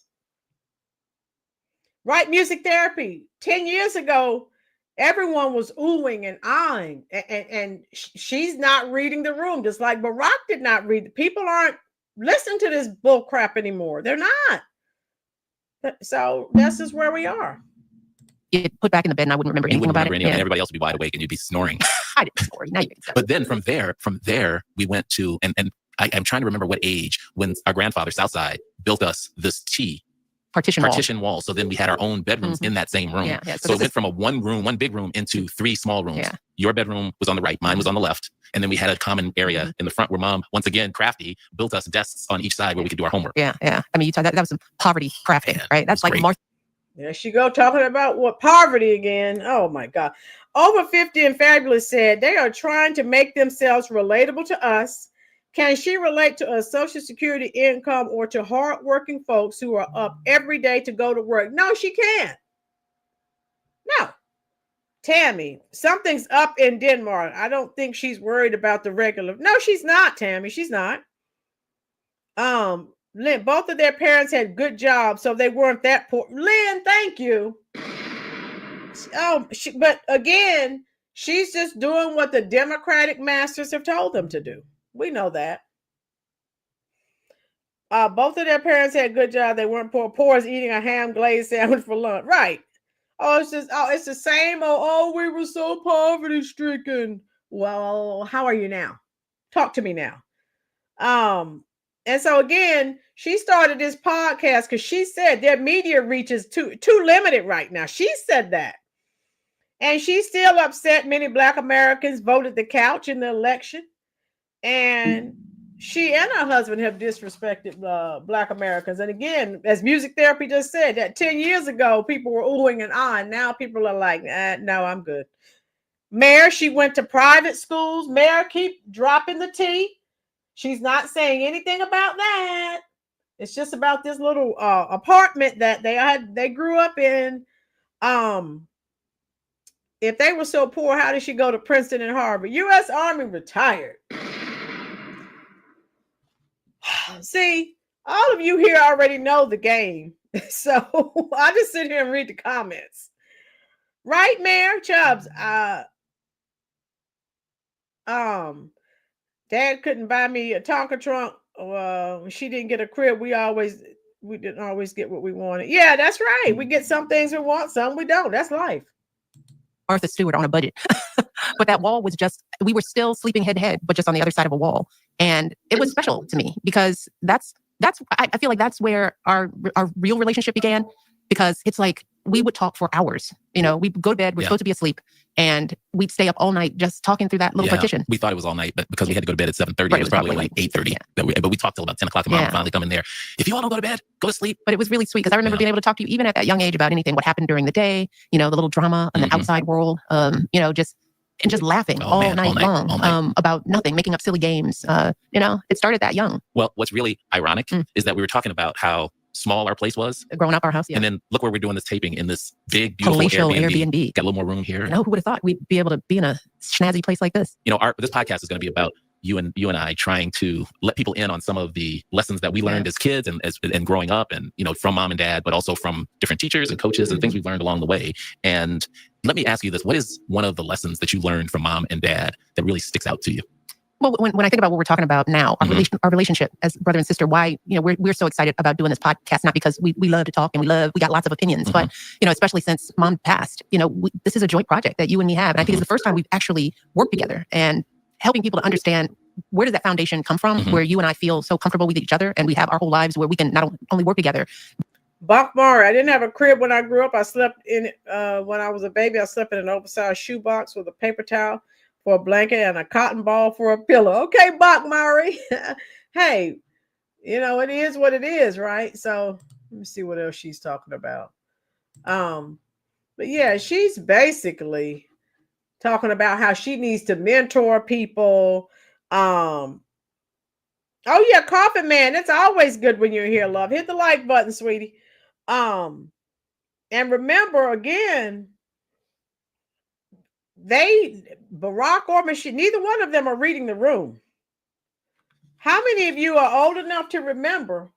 [SPEAKER 1] right? Music therapy. 10 years ago, everyone was oohing and ahhing, and she's not reading the room, just like Barack did not read. People aren't listening to this bull crap anymore. They're not. So that's just where we are.
[SPEAKER 2] Get put back in the bed and I wouldn't remember anything about it.
[SPEAKER 3] And everybody else would be wide awake and you'd be snoring.
[SPEAKER 2] I didn't snore. Now you can
[SPEAKER 3] But then from there, we went to, and I'm trying to remember what age, when our grandfather, Southside, built us this tea
[SPEAKER 2] partition wall.
[SPEAKER 3] So then we had our own bedrooms in that same room.
[SPEAKER 2] Yeah.
[SPEAKER 3] So it went from one big room into 3 small rooms.
[SPEAKER 2] Yeah.
[SPEAKER 3] Your bedroom was on the right, mine was on the left. And then we had a common area in the front where mom, once again, crafty, built us desks on each side where we could do our homework.
[SPEAKER 2] Yeah. I mean, that was some poverty crafting, right? That's like Martha.
[SPEAKER 1] There she go, talking about what poverty again. Oh my God. Over 50 and Fabulous said they are trying to make themselves relatable to us. Can she relate to a Social Security income or to hardworking folks who are up every day to go to work? No, she can't. No. Tammy, something's up in Denmark. I don't think she's worried about the regular. No, she's not, Tammy. She's not. Lynn, both of their parents had good jobs, so they weren't that poor. Lynn, thank you. But again, she's just doing what the Democratic masters have told them to do. We know that. Both of their parents had good jobs. They weren't poor. Poor as eating a ham glazed sandwich for lunch. Right. It's the same. We were so poverty stricken. Well, how are you now? Talk to me now. And so again, she started this podcast because she said their media reach is too limited right now. She said that. And she's still upset many Black Americans voted the couch in the election. And she and her husband have disrespected Black Americans. And again, as Music Therapy just said, that 10 years ago, people were oohing and ahhing. Now people are like, no, I'm good. Mayor, she went to private schools. Mayor, keep dropping the T. She's not saying anything about that. It's just about this little apartment that they grew up in. If they were so poor, how did she go to Princeton and Harvard? U.S. Army retired. See, all of you here already know the game. So I just sit here and read the comments. Right, Mayor Chubbs? Dad couldn't buy me a Tonka trunk. She didn't get a crib. We didn't always get what we wanted. Yeah, that's right. We get some things we want, some we don't. That's life.
[SPEAKER 2] Martha Stewart on a budget. But that wall was we were still sleeping head to head, but just on the other side of a wall. And it was special to me because I feel like that's where our real relationship began, because it's like we would talk for hours. We'd go to bed, we're supposed to be asleep, and we'd stay up all night just talking through that little partition.
[SPEAKER 3] We thought it was all night, but because we had to go to bed at 7:30, it was probably like 8:30. But we talked till about 10 o'clock, and Mom would finally come in there. If you all don't go to bed, go to sleep.
[SPEAKER 2] But it was really sweet because I remember being able to talk to you even at that young age about anything, what happened during the day, the little drama in the outside world, just laughing all night long about nothing, making up silly games. It started that young.
[SPEAKER 3] Well, what's really ironic is that we were talking about how small our place was.
[SPEAKER 2] Growing up, our house,
[SPEAKER 3] And then look where we're doing this taping, in this big, beautiful Airbnb. Got a little more room here.
[SPEAKER 2] Who would have thought we'd be able to be in a snazzy place like this?
[SPEAKER 3] This podcast is going to be about you and I trying to let people in on some of the lessons that we learned as kids and growing up, and from mom and dad, but also from different teachers and coaches and things we've learned along the way. And let me ask you this: what is one of the lessons that you learned from mom and dad that really sticks out to you?
[SPEAKER 2] Well, when I think about what we're talking about now, our relationship as brother and sister, why we're so excited about doing this podcast, not because we love to talk and we got lots of opinions, but especially since mom passed, this is a joint project that you and me have, and I think it's the first time we've actually worked together and helping people to understand where does that foundation come from, where you and I feel so comfortable with each other, and we have our whole lives where we can not only work together.
[SPEAKER 1] Bachmar, I didn't have a crib when I grew up. I slept in it when I was a baby. I slept in an oversized shoebox with a paper towel for a blanket and a cotton ball for a pillow. Okay, Bach Murray. Hey, it is what it is, right? So let me see what else she's talking about. But yeah, she's basically talking about how she needs to mentor people. Oh yeah, Coffin Man. It's always good when you're here, love. Hit the like button, sweetie. And remember again, Barack or Michelle, neither one of them are reading the room. How many of you are old enough to remember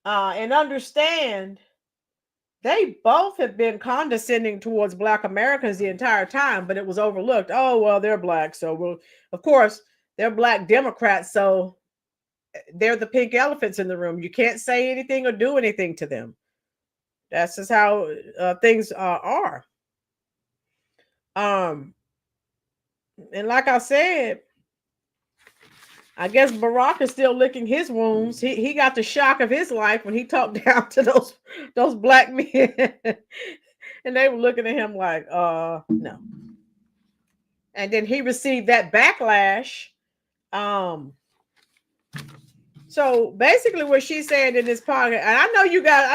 [SPEAKER 1] and understand they both have been condescending towards Black Americans the entire time, but it was overlooked. Oh, well, they're Black. So, of course, they're Black Democrats. So they're the pink elephants in the room. You can't say anything or do anything to them. That's just how things are. And like I said, I guess Barack is still licking his wounds. He got the shock of his life when he talked down to those black men. And they were looking at him like, no. And then he received that backlash. So basically what she said in this podcast, and I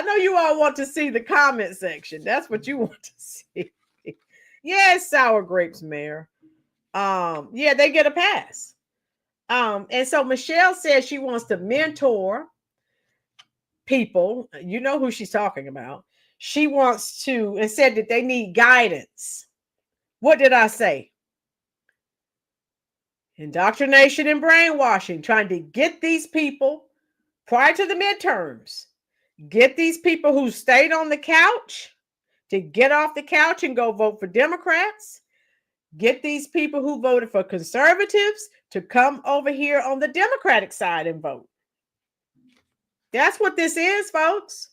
[SPEAKER 1] know you all want to see the comment section. That's what you want to see. Yeah, sour grapes, Mayor. Yeah, they get a pass. And so Michelle says she wants to mentor people. You know who she's talking about. She wants to, and said that they need guidance. What did I say? Indoctrination and brainwashing, trying to get these people prior to the midterms, get these people who stayed on the couch to get off the couch and go vote for Democrats, get these people who voted for conservatives to come over here on the Democratic side and vote. That's what this is, folks.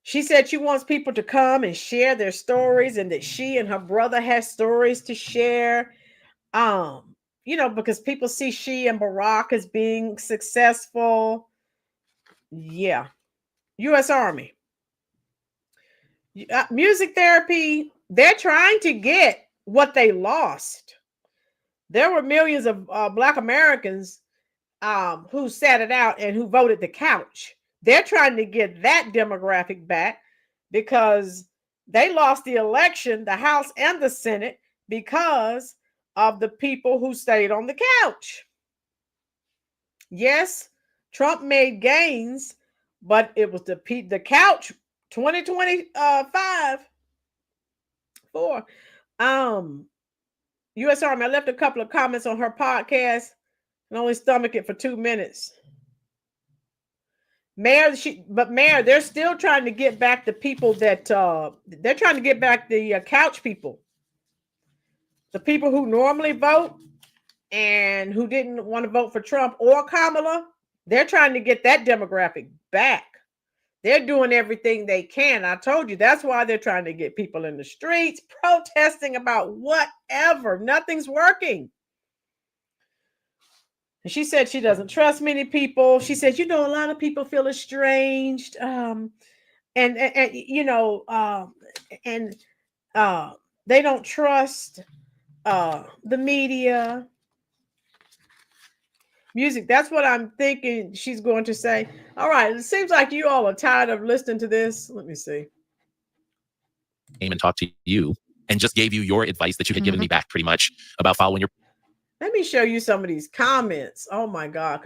[SPEAKER 1] She said she wants people to come and share their stories, and that she and her brother has stories to share. Because people see she and Barack as being successful. Yeah. U.S. Army. Music therapy, they're trying to get what they lost. There were millions of Black Americans who sat it out and who voted the couch. They're trying to get that demographic back because they lost the election, the House and the Senate, because of the people who stayed on the couch. Yes, Trump made gains, but it was the couch 2025 for U.S. Army. I left a couple of comments on her podcast and only stomach it for 2 minutes. Mayor, they're still trying to get back the people that they're trying to get back the couch people. The people who normally vote and who didn't want to vote for Trump or Kamala, they're trying to get that demographic back. They're doing everything they can. I told you that's why they're trying to get people in the streets protesting about whatever. Nothing's working. And she said she doesn't trust many people. She said, a lot of people feel estranged. They don't trust the media. Music, that's what I'm thinking she's going to say. All right, it seems like you all are tired of listening to this. Let me see.
[SPEAKER 3] Came and talked to you and just gave you your advice that you had given me back pretty much about following your...
[SPEAKER 1] Let me show you some of these comments. Oh my God,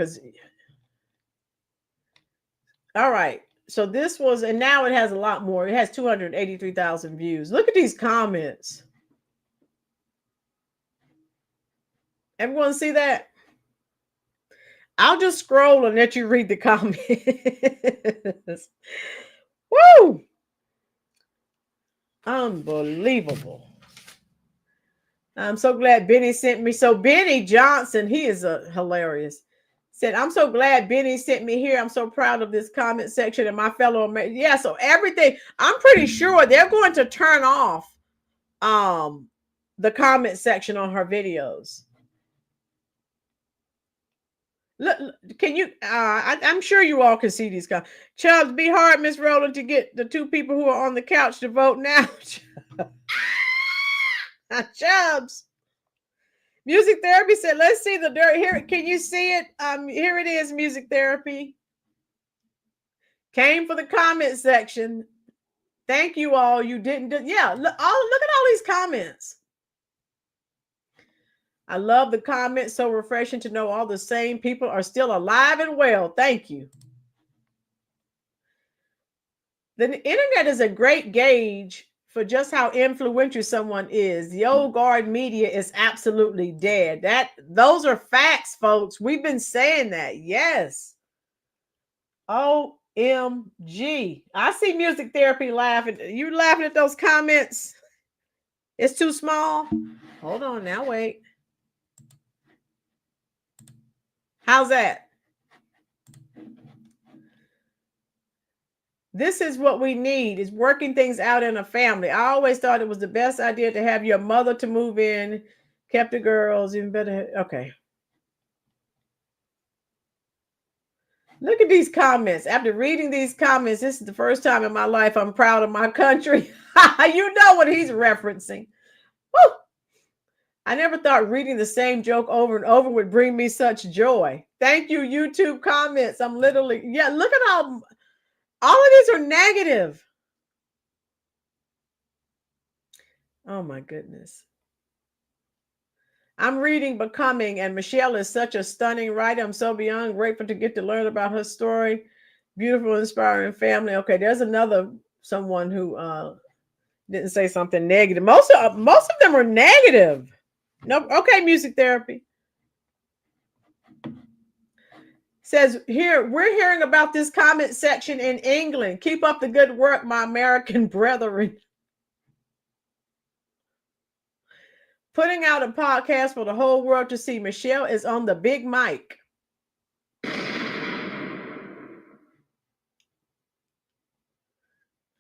[SPEAKER 1] all right. So this was, and now it has a lot more. It has 283,000 views. Look at these comments. Everyone see that? I'll just scroll and let you read the comments. Woo! Unbelievable. I'm so glad Benny sent me. So Benny Johnson, he is hilarious. Said, I'm so glad Benny sent me here. I'm so proud of this comment section and my fellow Americans. Yeah, so everything, I'm pretty sure they're going to turn off the comment section on her videos. Look, can you? I'm sure you all can see these comments. Chubbs, be hard, Miss Rowland, to get the two people who are on the couch to vote now. Chubbs. Music therapy said, let's see the dirt here. Can you see it? Here it is, music therapy. Came for the comment section. Thank you all. You didn't do, yeah. Look at all these comments. I love the comments. So refreshing to know all the same people are still alive and well. Thank you. The internet is a great gauge for just how influential someone is. The old guard media is absolutely dead. Those are facts, folks. We've been saying that. Yes. OMG. I see music therapy laughing. You laughing at those comments? It's too small. Hold on now. Wait. How's that? This is what we need, is working things out in a family. I always thought it was the best idea to have your mother to move in, kept the girls even better. Okay. Look at these comments. After reading these comments, this is the first time in my life I'm proud of my country. You know what he's referencing. Woo! I never thought reading the same joke over and over would bring me such joy. Thank you, YouTube comments. I'm literally, yeah, look at how all of these are negative. Oh my goodness. I'm reading Becoming, and Michelle is such a stunning writer. I'm so beyond grateful to get to learn about her story. Beautiful, inspiring family. Okay, there's another someone who didn't say something negative. Most of them are negative. No, okay, music therapy. Says here, we're hearing about this comment section in England. Keep up the good work, my American brethren. Putting out a podcast for the whole world to see. Michelle is on the big mic.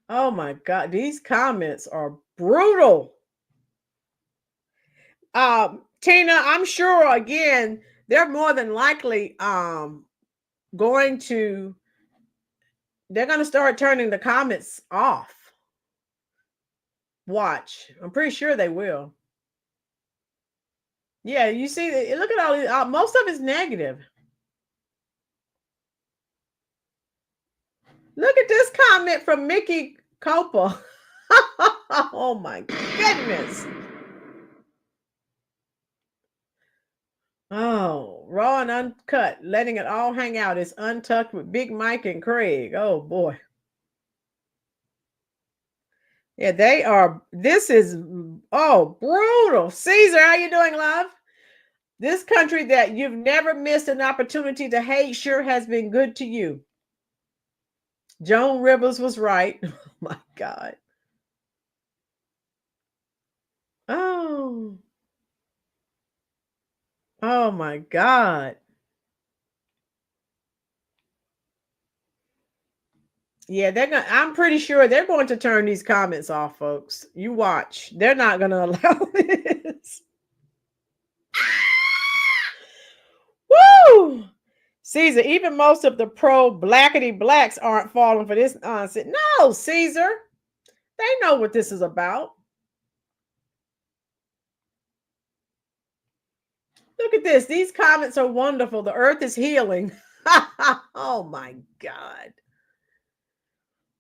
[SPEAKER 1] Oh my God, these comments are brutal. Tina, I'm sure again, they're more than likely going to start turning the comments off. Watch. I'm pretty sure they will. Yeah, you see, look at all these, most of it's negative. Look at this comment from Mickey Copa. Oh my goodness. Oh, raw and uncut, letting it all hang out. It's untucked with Big Mike and Craig. Oh boy. Yeah, they are. This is brutal. Caesar, how you doing, love? This country that you've never missed an opportunity to hate sure has been good to you. Joan Rivers was right. Oh my God. Oh my God. Yeah, I'm pretty sure they're going to turn these comments off, folks. You watch. They're not going to allow this. Woo! Caesar, even most of the pro-blackity blacks aren't falling for this nonsense. No, Caesar. They know what this is about. Look at this. These comments are wonderful. The earth is healing. Oh my God.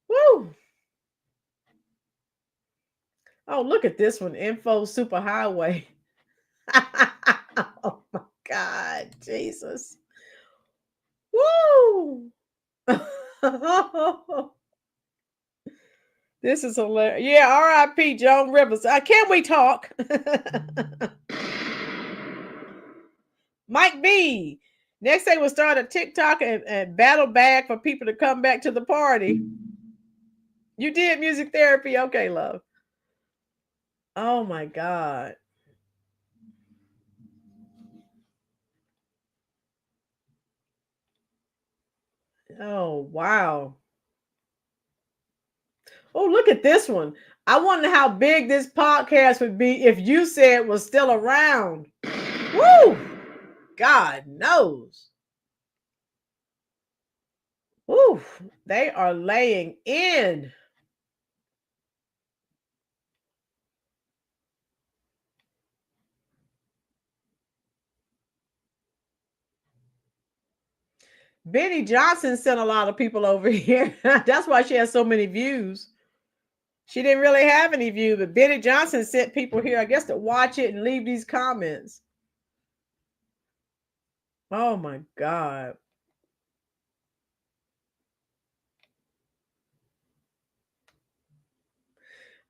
[SPEAKER 1] Woo. Oh, look at this one. Info superhighway. Oh my God. Jesus. Woo. This is hilarious. Yeah, R.I.P. Joan Rivers. Can we talk? Mike B. Next they will start a TikTok and battle bag for people to come back to the party. You did music therapy. Okay, love. Oh my God. Oh, wow. Oh, look at this one. I wonder how big this podcast would be if you said it was still around. Woo! God knows. Woo! They are laying in. Benny Johnson sent a lot of people over here. That's why she has so many views. She didn't really have any views, but Benny Johnson sent people here, I guess, to watch it and leave these comments. Oh my God.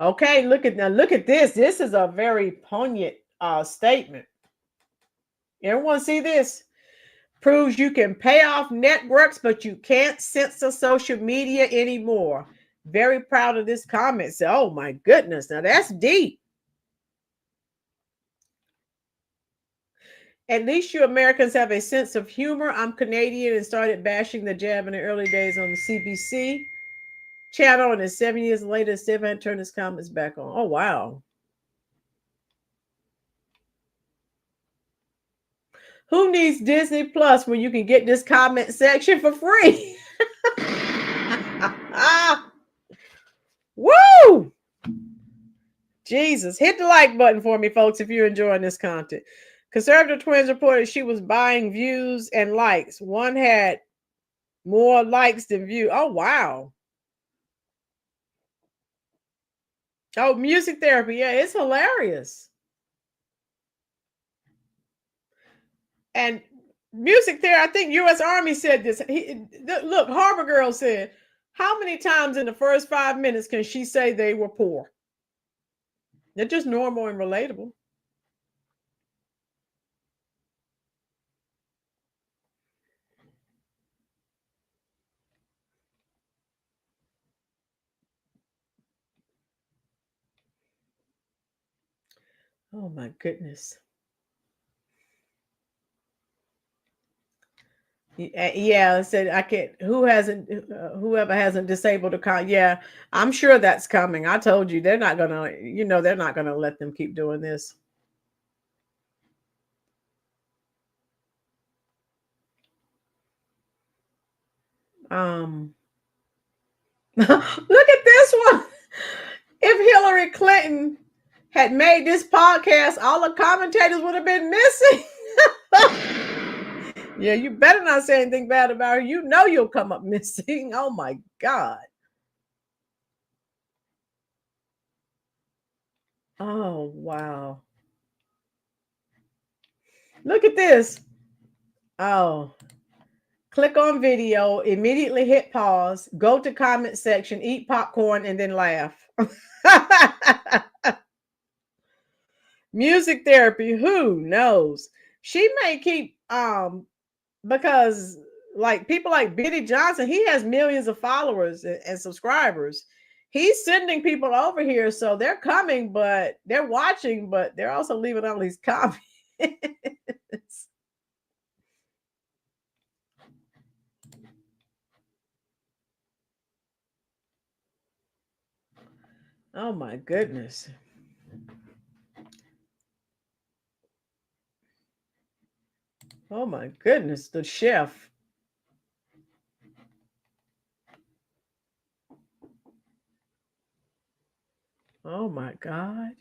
[SPEAKER 1] Okay, look at this. This is a very poignant statement. Everyone see this? Proves you can pay off networks, but you can't censor social media anymore. Very proud of this comment. So, oh my goodness, now that's deep. At least you Americans have a sense of humor. I'm Canadian and started bashing the jab in the early days on the CBC channel, and then 7 years later, still haven't turned his comments back on. Oh wow. Who needs Disney Plus when you can get this comment section for free? Woo! Jesus, hit the like button for me, folks, if you're enjoying this content. Conservative Twins reported she was buying views and likes. One had more likes than views. Oh, wow. Oh, music therapy. Yeah, it's hilarious. And music therapy, I think U.S. Army said this. Look, Harbor Girl said, how many times in the first 5 minutes can she say they were poor? They're just normal and relatable. Oh my goodness. Yeah, I said I can't. Whoever hasn't disabled account. Yeah, I'm sure that's coming. I told you they're not gonna. They're not gonna let them keep doing this. Look at this one. If Hillary Clinton had made this podcast, all the commentators would have been missing. Yeah, you better not say anything bad about her. You know you'll come up missing. Oh my God. Oh, wow. Look at this. Oh, click on video, immediately hit pause, go to comment section, eat popcorn, and then laugh. Music therapy, who knows? She may keep because like people like Biddy Johnson, he has millions of followers and subscribers. He's sending people over here, so they're coming, but they're watching, but they're also leaving all these comments. Oh my goodness. Oh my goodness, the chef. Oh my God.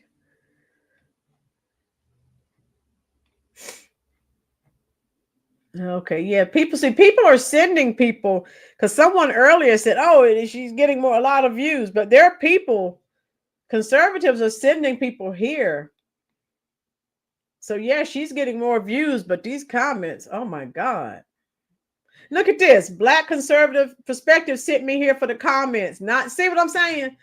[SPEAKER 1] Okay, yeah. People are sending people because someone earlier said, "Oh, she's getting a lot of views," but there are people, conservatives are sending people here. So yeah, she's getting more views, but these comments, oh my God. Look at this. Black conservative perspective sent me here for the comments. Not see what I'm saying?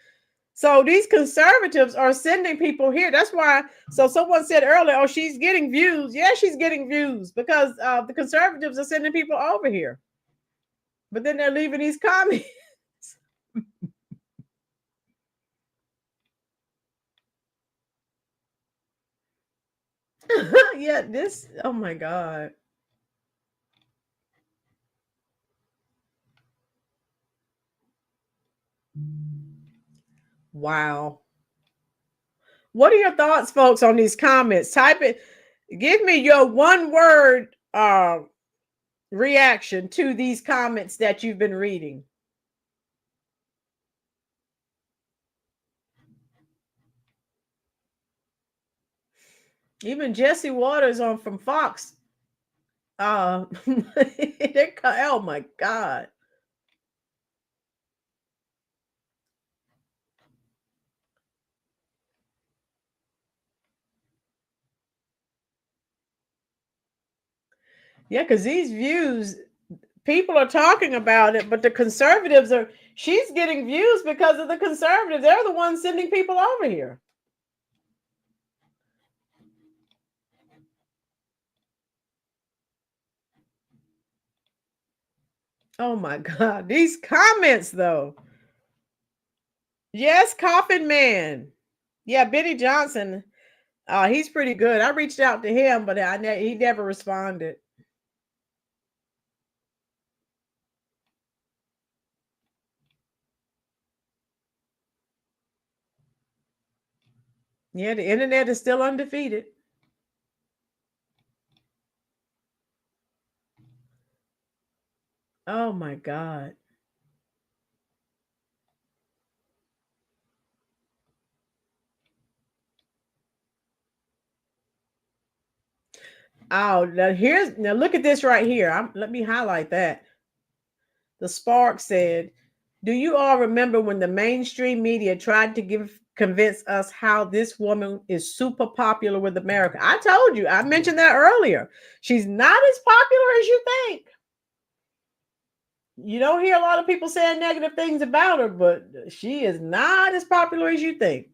[SPEAKER 1] So these conservatives are sending people here. That's why. So someone said earlier, "Oh, she's getting views." Yeah, she's getting views because the conservatives are sending people over here. But then they're leaving these comments. Yeah, this. Oh my God. Wow. What are your thoughts, folks, on these comments? Type it. Give me your one word reaction to these comments that you've been reading. Even Jesse Waters on from Fox. Oh my God. Yeah, because these views, people are talking about it, but the conservatives are, she's getting views because of the conservatives. They're the ones sending people over here. Oh my God. These comments, though. Yes, Coffin Man. Yeah, Benny Johnson. He's pretty good. I reached out to him, but he never responded. Yeah, the internet is still undefeated. Oh my God. Oh, now look at this right here. Let me highlight that. The Spark said, "Do you all remember when the mainstream media tried to convince us how this woman is super popular with America?" I told you, I mentioned that earlier. She's not as popular as you think. You don't hear a lot of people saying negative things about her, but she is not as popular as you think.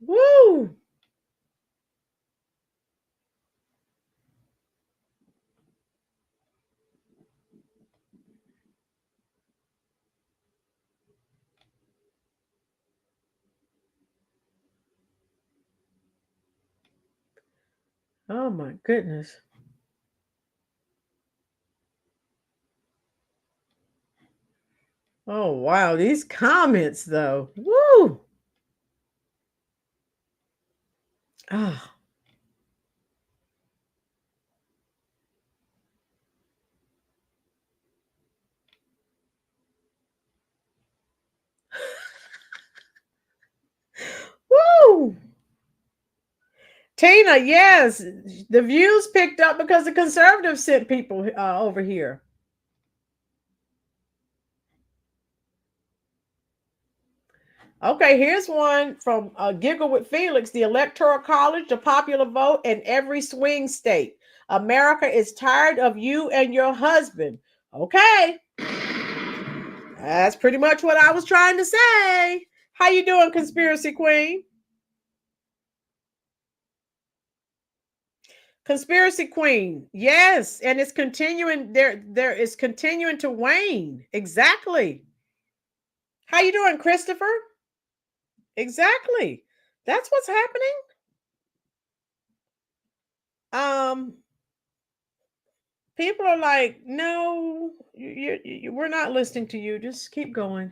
[SPEAKER 1] Woo! Oh my goodness. Oh wow, these comments though. Woo! Ah. Woo! Tina, yes, the views picked up because the conservatives sent people over here. Okay, here's one from Giggle with Felix. The Electoral College, the popular vote in every swing state. America is tired of you and your husband. Okay, that's pretty much what I was trying to say. How you doing, Conspiracy Queen? Conspiracy Queen, yes, and it's continuing. There is continuing to wane. Exactly. How you doing, Christopher? Exactly. That's what's happening. Um, People are like, no, we're not listening to you. Just keep going.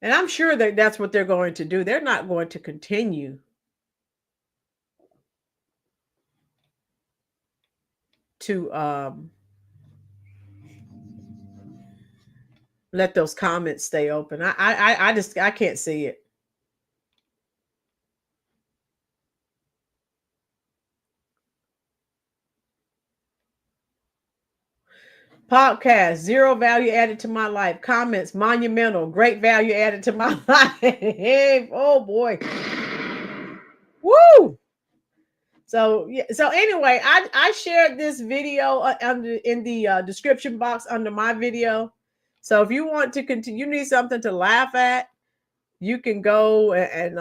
[SPEAKER 1] And I'm sure that that's what they're going to do. They're not going to continue to let those comments stay open. I can't see it. Podcast, zero value added to my life. Comments, monumental, great value added to my life. Oh boy. Woo! So yeah. So anyway, I shared this video in the description box under my video. So if you want to continue, you need something to laugh at, you can go and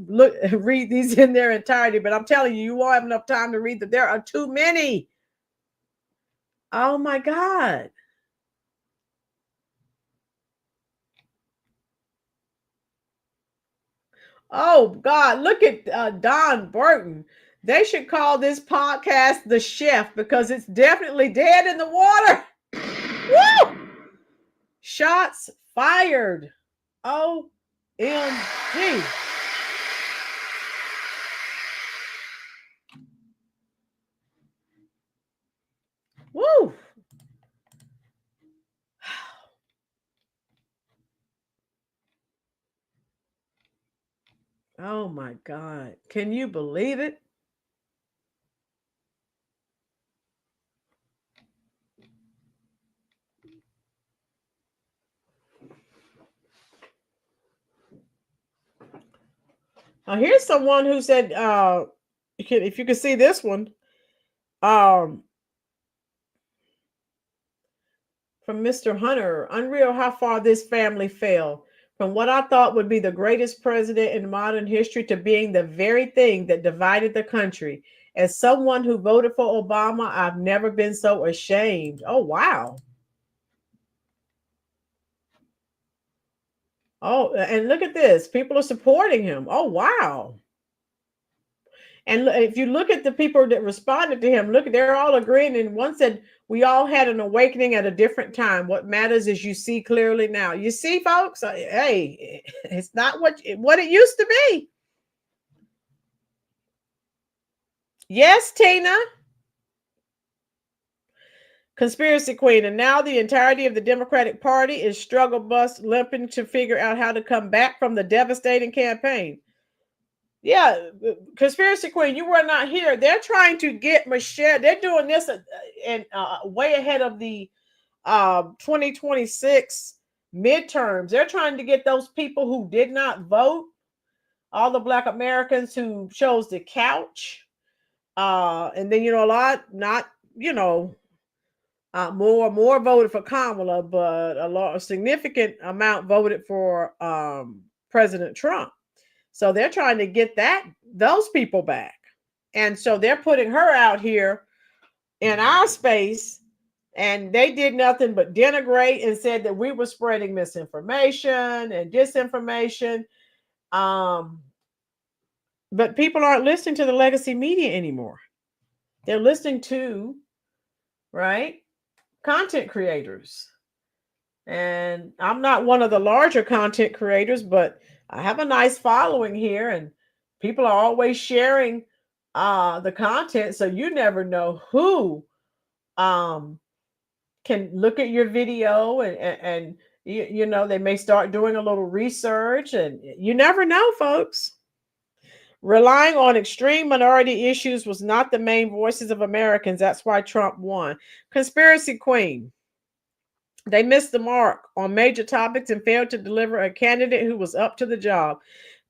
[SPEAKER 1] look read these in their entirety. But I'm telling you, you won't have enough time to read them. There are too many. Oh my God. Oh God, look at Don Burton. They should call this podcast The Chef because it's definitely dead in the water. Woo! Shots fired. OMG. Woo! Oh my God. Can you believe it? Here's someone who said, if you can see this one, from Mr. Hunter, unreal how far this family fell. From what I thought would be the greatest president in modern history to being the very thing that divided the country. As someone who voted for Obama, I've never been so ashamed. Oh, wow. Oh, and look at this. People are supporting him. Oh, wow. And if you look at the people that responded to him, look, they're all agreeing. And one said, we all had an awakening at a different time. What matters is you see clearly now. You see, folks, hey, it's not what it used to be. Yes, Tina. Conspiracy Queen. And now the entirety of the Democratic Party is struggle bus limping to figure out how to come back from the devastating campaign. Yeah, Conspiracy Queen, you were not here. They're trying to get Michelle. They're doing this and way ahead of the 2026 midterms. They're trying to get those people who did not vote, all the Black Americans who chose the couch, and then a lot not more voted for Kamala, but a significant amount voted for President Trump. So they're trying to get those people back. And so they're putting her out here in our space, and they did nothing but denigrate and said that we were spreading misinformation and disinformation. But people aren't listening to the legacy media anymore. They're listening to, content creators. And I'm not one of the larger content creators, but I have a nice following here, and people are always sharing the content. So you never know who can look at your video and they may start doing a little research, and you never know, folks. Relying on extreme minority issues was not the main voices of Americans. That's why Trump won. Conspiracy Queen. They missed the mark on major topics and failed to deliver a candidate who was up to the job.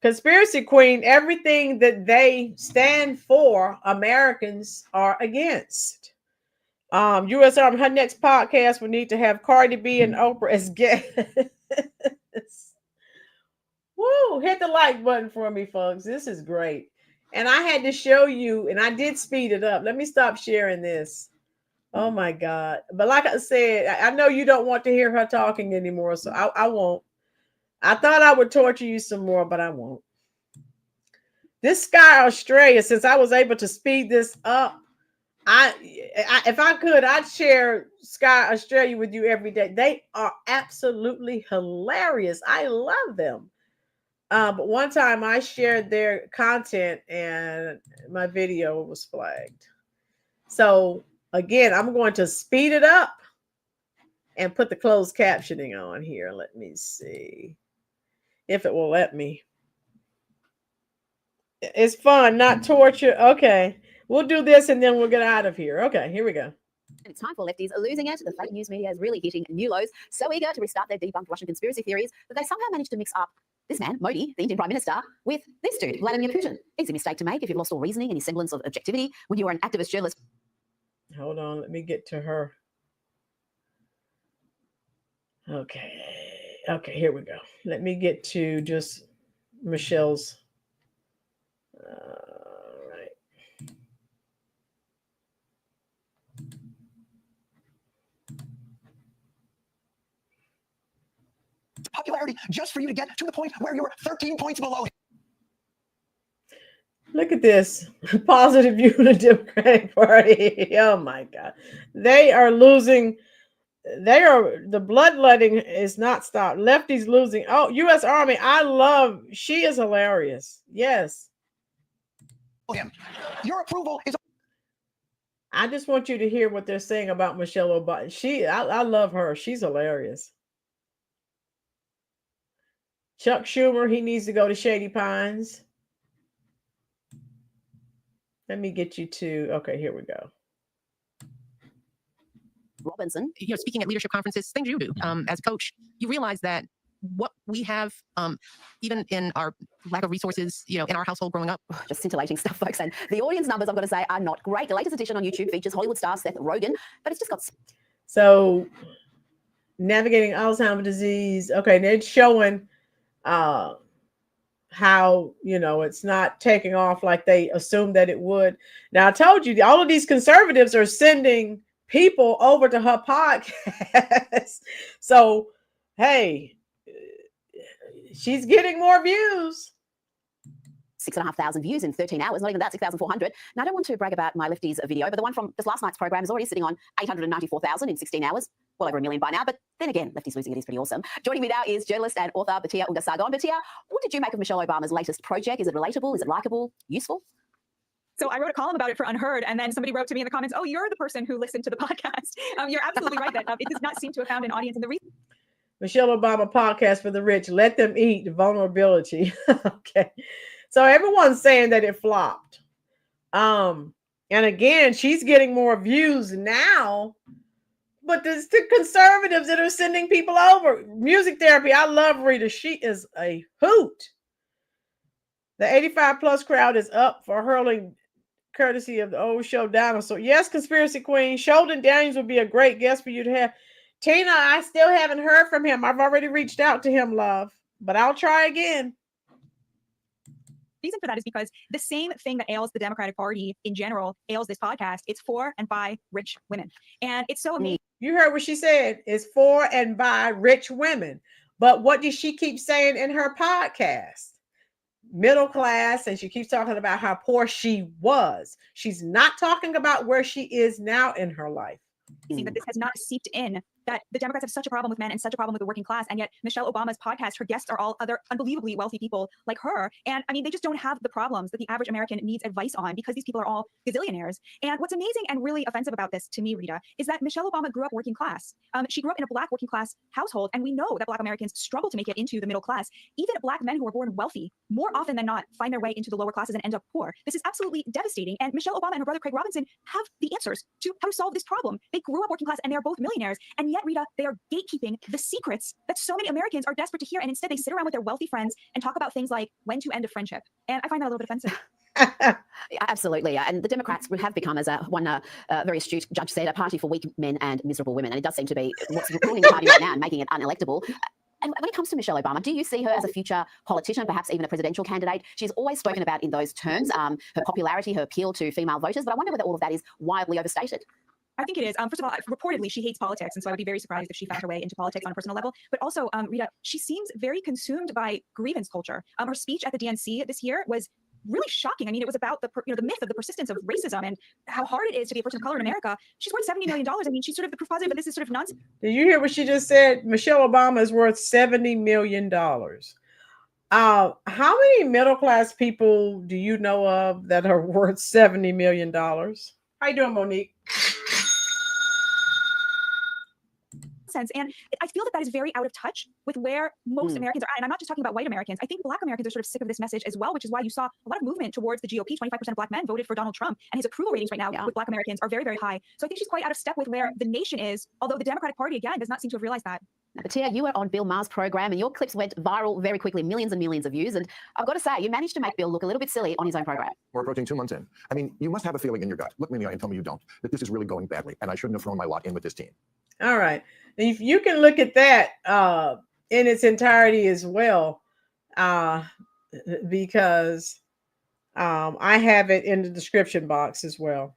[SPEAKER 1] Conspiracy Queen, everything that they stand for, Americans are against. U.S. Army, her next podcast will need to have Cardi B and Oprah as guests. Woo, hit the like button for me, folks. This is great. And I had to show you, and I did speed it up. Let me stop sharing this. Oh my God. But like I said, I know you don't want to hear her talking anymore, so I won't. I thought I would torture you some more, but I won't. This Sky Australia, since I was able to speed this up, if I could, I'd share Sky Australia with you every day. They are absolutely hilarious. I love them. But one time I shared their content and my video was flagged. So again, I'm going to speed it up and put the closed captioning on here. Let me see if it will let me. It's fun, not torture. Okay, we'll do this and then we'll get out of here. Okay, here we go.
[SPEAKER 4] And it's time for lefties losing it. The fake news media is really hitting new lows, so eager to restart their debunked Russian conspiracy theories that they somehow managed to mix up this man, Modi, the Indian Prime Minister, with this dude, Vladimir Putin. Easy mistake to make if you've lost all reasoning, any semblance of objectivity when you are an activist journalist.
[SPEAKER 1] Hold on, let me get to her. Okay, here we go. Let me get to just Michelle's. Right.
[SPEAKER 5] Popularity just for you to get to the point where you're 13 points below.
[SPEAKER 1] Look at this positive view of the Democratic Party. Oh my God. They are losing. The bloodletting is not stopped. Lefties losing. Oh, U.S. Army. She is hilarious. Yes.
[SPEAKER 5] Your approval is.
[SPEAKER 1] I just want you to hear what they're saying about Michelle Obama. I love her. She's hilarious. Chuck Schumer, he needs to go to Shady Pines. Let me get you to, okay, here we go.
[SPEAKER 4] Robinson.
[SPEAKER 2] Speaking at leadership conferences, things you do as a coach, you realize that what we have, even in our lack of resources, in our household growing up.
[SPEAKER 4] Just scintillating stuff, folks. And the audience numbers, I've got to say, are not great. The latest edition on YouTube features Hollywood star Seth Rogen, but it's just got...
[SPEAKER 1] So, navigating Alzheimer's disease. Okay, they're showing how, it's not taking off like they assumed that it would. Now, I told you, all of these conservatives are sending people over to her podcast. So, hey, she's getting more views.
[SPEAKER 4] 6,500 views in 13 hours, not even that, 6,400. Now, I don't want to brag about my lefties video, but the one from just last night's program is already sitting on 894,000 in 16 hours. Well over 1 million by now, but then again, lefties losing it is pretty awesome. Joining me now is journalist and author Batia Ungasagon. Batia, what did you make of Michelle Obama's latest project? Is it relatable? Is it likable? Useful?
[SPEAKER 6] So I wrote a column about it for Unheard, and then somebody wrote to me in the comments, "Oh, you're the person who listened to the podcast." You're absolutely right that it does not seem to have found an audience. And the reason
[SPEAKER 1] Michelle Obama podcast for the rich. Let them eat vulnerability. Okay. So everyone's saying that it flopped. And again, she's getting more views now, but it's the conservatives that are sending people over. Music therapy. I love Rita. She is a hoot. The 85 plus crowd is up for hurling courtesy of the old show Dinosaur. Yes, Conspiracy Queen. Sheldon Daniels would be a great guest for you to have. Tina, I still haven't heard from him. I've already reached out to him, love, but I'll try again.
[SPEAKER 6] reason for that is because the same thing that ails the Democratic Party in general ails this podcast. It's for and by rich women. And it's so amazing.
[SPEAKER 1] You heard what she said. It's for and by rich women. But what does she keep saying in her podcast? Middle class, and she keeps talking about how poor she was. She's not talking about where she is now in her life.
[SPEAKER 6] That this has not seeped in, that the Democrats have such a problem with men and such a problem with the working class. And yet Michelle Obama's podcast, her guests are all other unbelievably wealthy people like her. And I mean, they just don't have the problems that the average American needs advice on because these people are all gazillionaires. And what's amazing and really offensive about this to me, Rita, is that Michelle Obama grew up working class. She grew up in a Black working class household. And we know that Black Americans struggle to make it into the middle class. Even Black men who are born wealthy, more often than not, find their way into the lower classes and end up poor. This is absolutely devastating. And Michelle Obama and her brother Craig Robinson have the answers to how to solve this problem. They grew up working class and they are both millionaires. And yet, Rita, they are gatekeeping the secrets that so many Americans are desperate to hear. And instead, they sit around with their wealthy friends and talk about things like when to end a friendship. And I find that a little bit offensive.
[SPEAKER 4] Absolutely. And the Democrats have become, as one very astute judge said, a party for weak men and miserable women. And it does seem to be what's ruling the party right now and making it unelectable. And when it comes to Michelle Obama, do you see her as a future politician, perhaps even a presidential candidate? She's always spoken about in those terms, her popularity, her appeal to female voters. But I wonder whether all of that is wildly overstated.
[SPEAKER 6] I think it is. First of all, reportedly, she hates politics. And so I would be very surprised if she found her way into politics on a personal level. But also, Rita, she seems very consumed by grievance culture. Her speech at the DNC this year was really shocking. I mean, it was about the myth of the persistence of racism and how hard it is to be a person of color in America. She's worth $70 million. I mean, she's sort of the proof positive, but this is sort of nonsense.
[SPEAKER 1] Did you hear what she just said? Michelle Obama is worth $70 million. How many middle-class people do you know of that are worth $70 million? How you doing, Monique?
[SPEAKER 6] And I feel that that is very out of touch with where most Americans are. And I'm not just talking about white Americans. I think Black Americans are sort of sick of this message as well, which is why you saw a lot of movement towards the GOP. 25% of Black men voted for Donald Trump, and his approval ratings right now with Black Americans are very, very high. So I think she's quite out of step with where the nation is, although the Democratic Party, again, does not seem to have realized that.
[SPEAKER 4] Batia, you were on Bill Maher's program and your clips went viral very quickly, millions and millions of views. And I've got to say, you managed to make Bill look a little bit silly on his own program.
[SPEAKER 5] We're approaching 2 months in. I mean, you must have a feeling in your gut. Look me in the eye and tell me you don't, that this is really going badly and I shouldn't have thrown my lot in with this team.
[SPEAKER 1] All right. If you can look at that in its entirety as well, because I have it in the description box as well.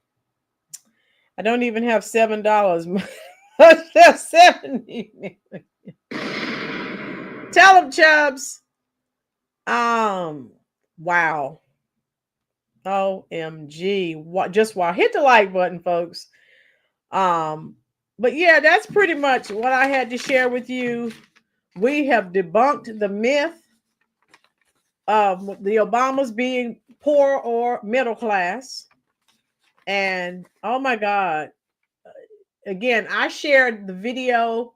[SPEAKER 1] I don't even have $7. That's 70 million. Tell them, Chubbs. Wow. OMG. Just wow. Hit the like button, folks. But yeah, that's pretty much what I had to share with you. We have debunked the myth of the Obamas being poor or middle class. And oh my God. Again, I shared the video,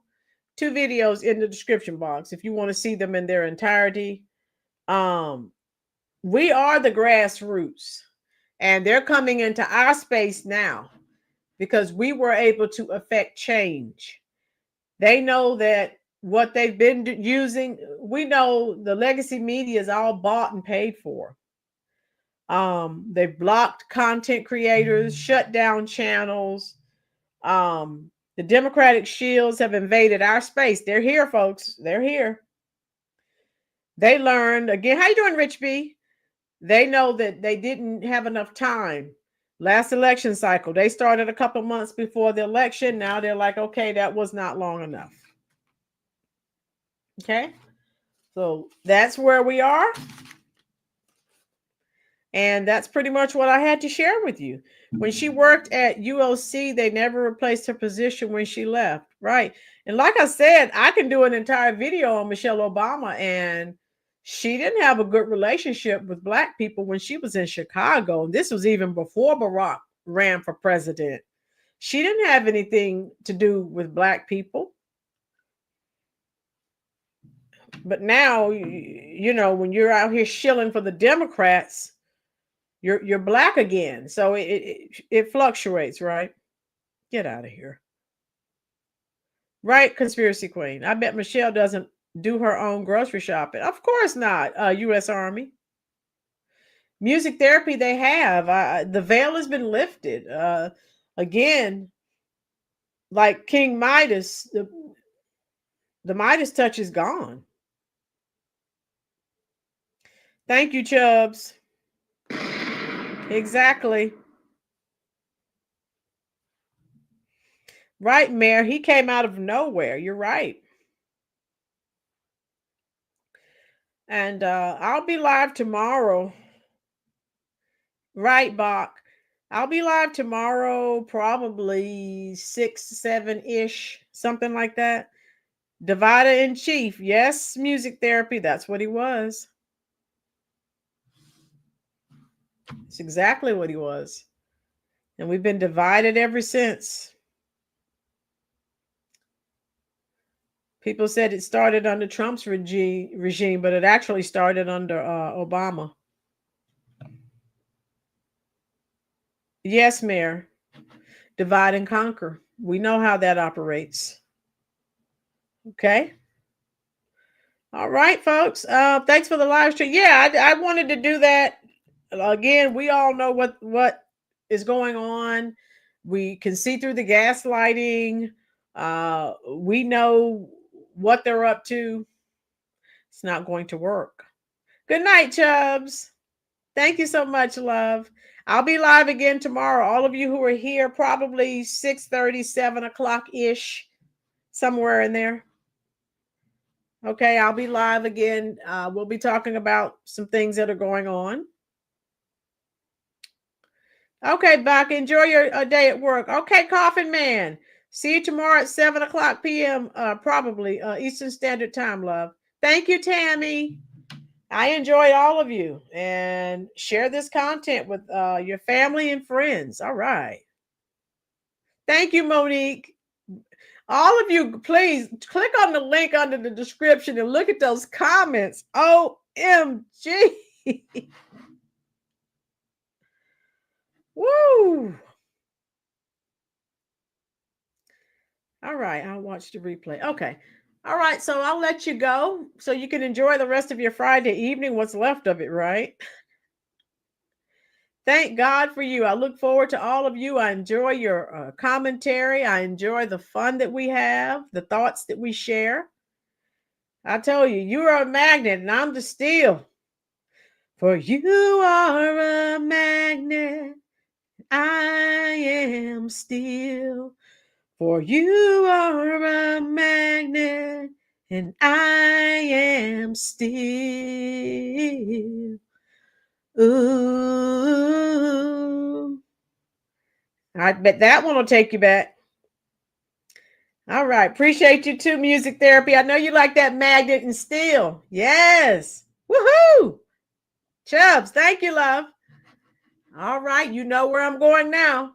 [SPEAKER 1] 2 videos in the description box if you want to see them in their entirety. We are the grassroots, and they're coming into our space now because we were able to affect change. They know that what they've been using, we know the legacy media is all bought and paid for. They've blocked content creators, shut down channels. The Democratic shields have invaded our space. They're here, folks. They're here. They learned, again, how you doing, Rich B? They know that they didn't have enough time. Last election cycle, they started a couple months before the election. Now they're like, okay, that was not long enough. Okay. So that's where we are. And that's pretty much what I had to share with you. When she worked at ULC, they never replaced her position when she left. Right. And like I said, I can do an entire video on Michelle Obama, and she didn't have a good relationship with Black people when she was in Chicago. And this was even before Barack ran for president. She didn't have anything to do with Black people. But now, you know, when you're out here shilling for the Democrats, you're Black again. So it fluctuates, right? Get out of here. Right, Conspiracy Queen. I bet Michelle doesn't do her own grocery shopping. Of course not, U.S. Army. Music therapy they have. The veil has been lifted. Again, like King Midas, the Midas touch is gone. Thank you, Chubbs. Exactly. Right, Mayor. He came out of nowhere. You're right. And I'll be live tomorrow. Right, Bach. I'll be live tomorrow, probably 6, 7-ish, something like that. Divider in chief. Yes, music therapy. That's what he was. It's exactly what he was. And we've been divided ever since. People said it started under Trump's regime, but it actually started under Obama. Yes, Mayor. Divide and conquer. We know how that operates. Okay. All right, folks. Thanks for the live stream. Yeah, I wanted to do that. Again, we all know what is going on. We can see through the gaslighting. We know what they're up to. It's not going to work. Good night, Chubbs. Thank you so much, love. I'll be live again tomorrow. All of you who are here, probably 6:30, 7 o'clock-ish, somewhere in there. Okay, I'll be live again. We'll be talking about some things that are going on. Okay, Buck, enjoy your day at work. Okay, Coffin Man. See you tomorrow at 7 o'clock p.m., probably Eastern Standard Time, love. Thank you, Tammy. I enjoyed all of you, and share this content with your family and friends. All right. Thank you, Monique. All of you, please click on the link under the description and look at those comments. OMG. Woo. All right, I'll watch the replay. Okay. All right, so I'll let you go so you can enjoy the rest of your Friday evening, what's left of it, right? Thank God for you. I look forward to all of you. I enjoy your commentary. I enjoy the fun that we have, the thoughts that we share. I tell you, you are a magnet and I'm the steel. For you are a magnet, I am steel. For you are a magnet, and I am still. Ooh. I bet that one will take you back. All right. Appreciate you too, music therapy. I know you like that magnet and steel. Yes. Woohoo. Chubbs, thank you, love. All right. You know where I'm going now.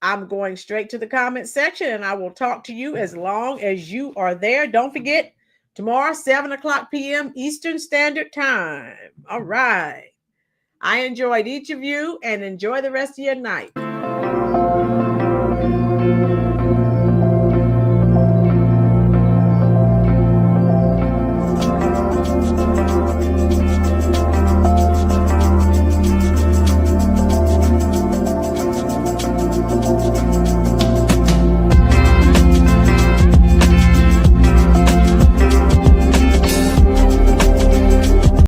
[SPEAKER 1] I'm going straight to the comment section, and I will talk to you as long as you are there. Don't forget, tomorrow, 7 o'clock p.m. Eastern Standard Time. All right. I enjoyed each of you, and enjoy the rest of your night.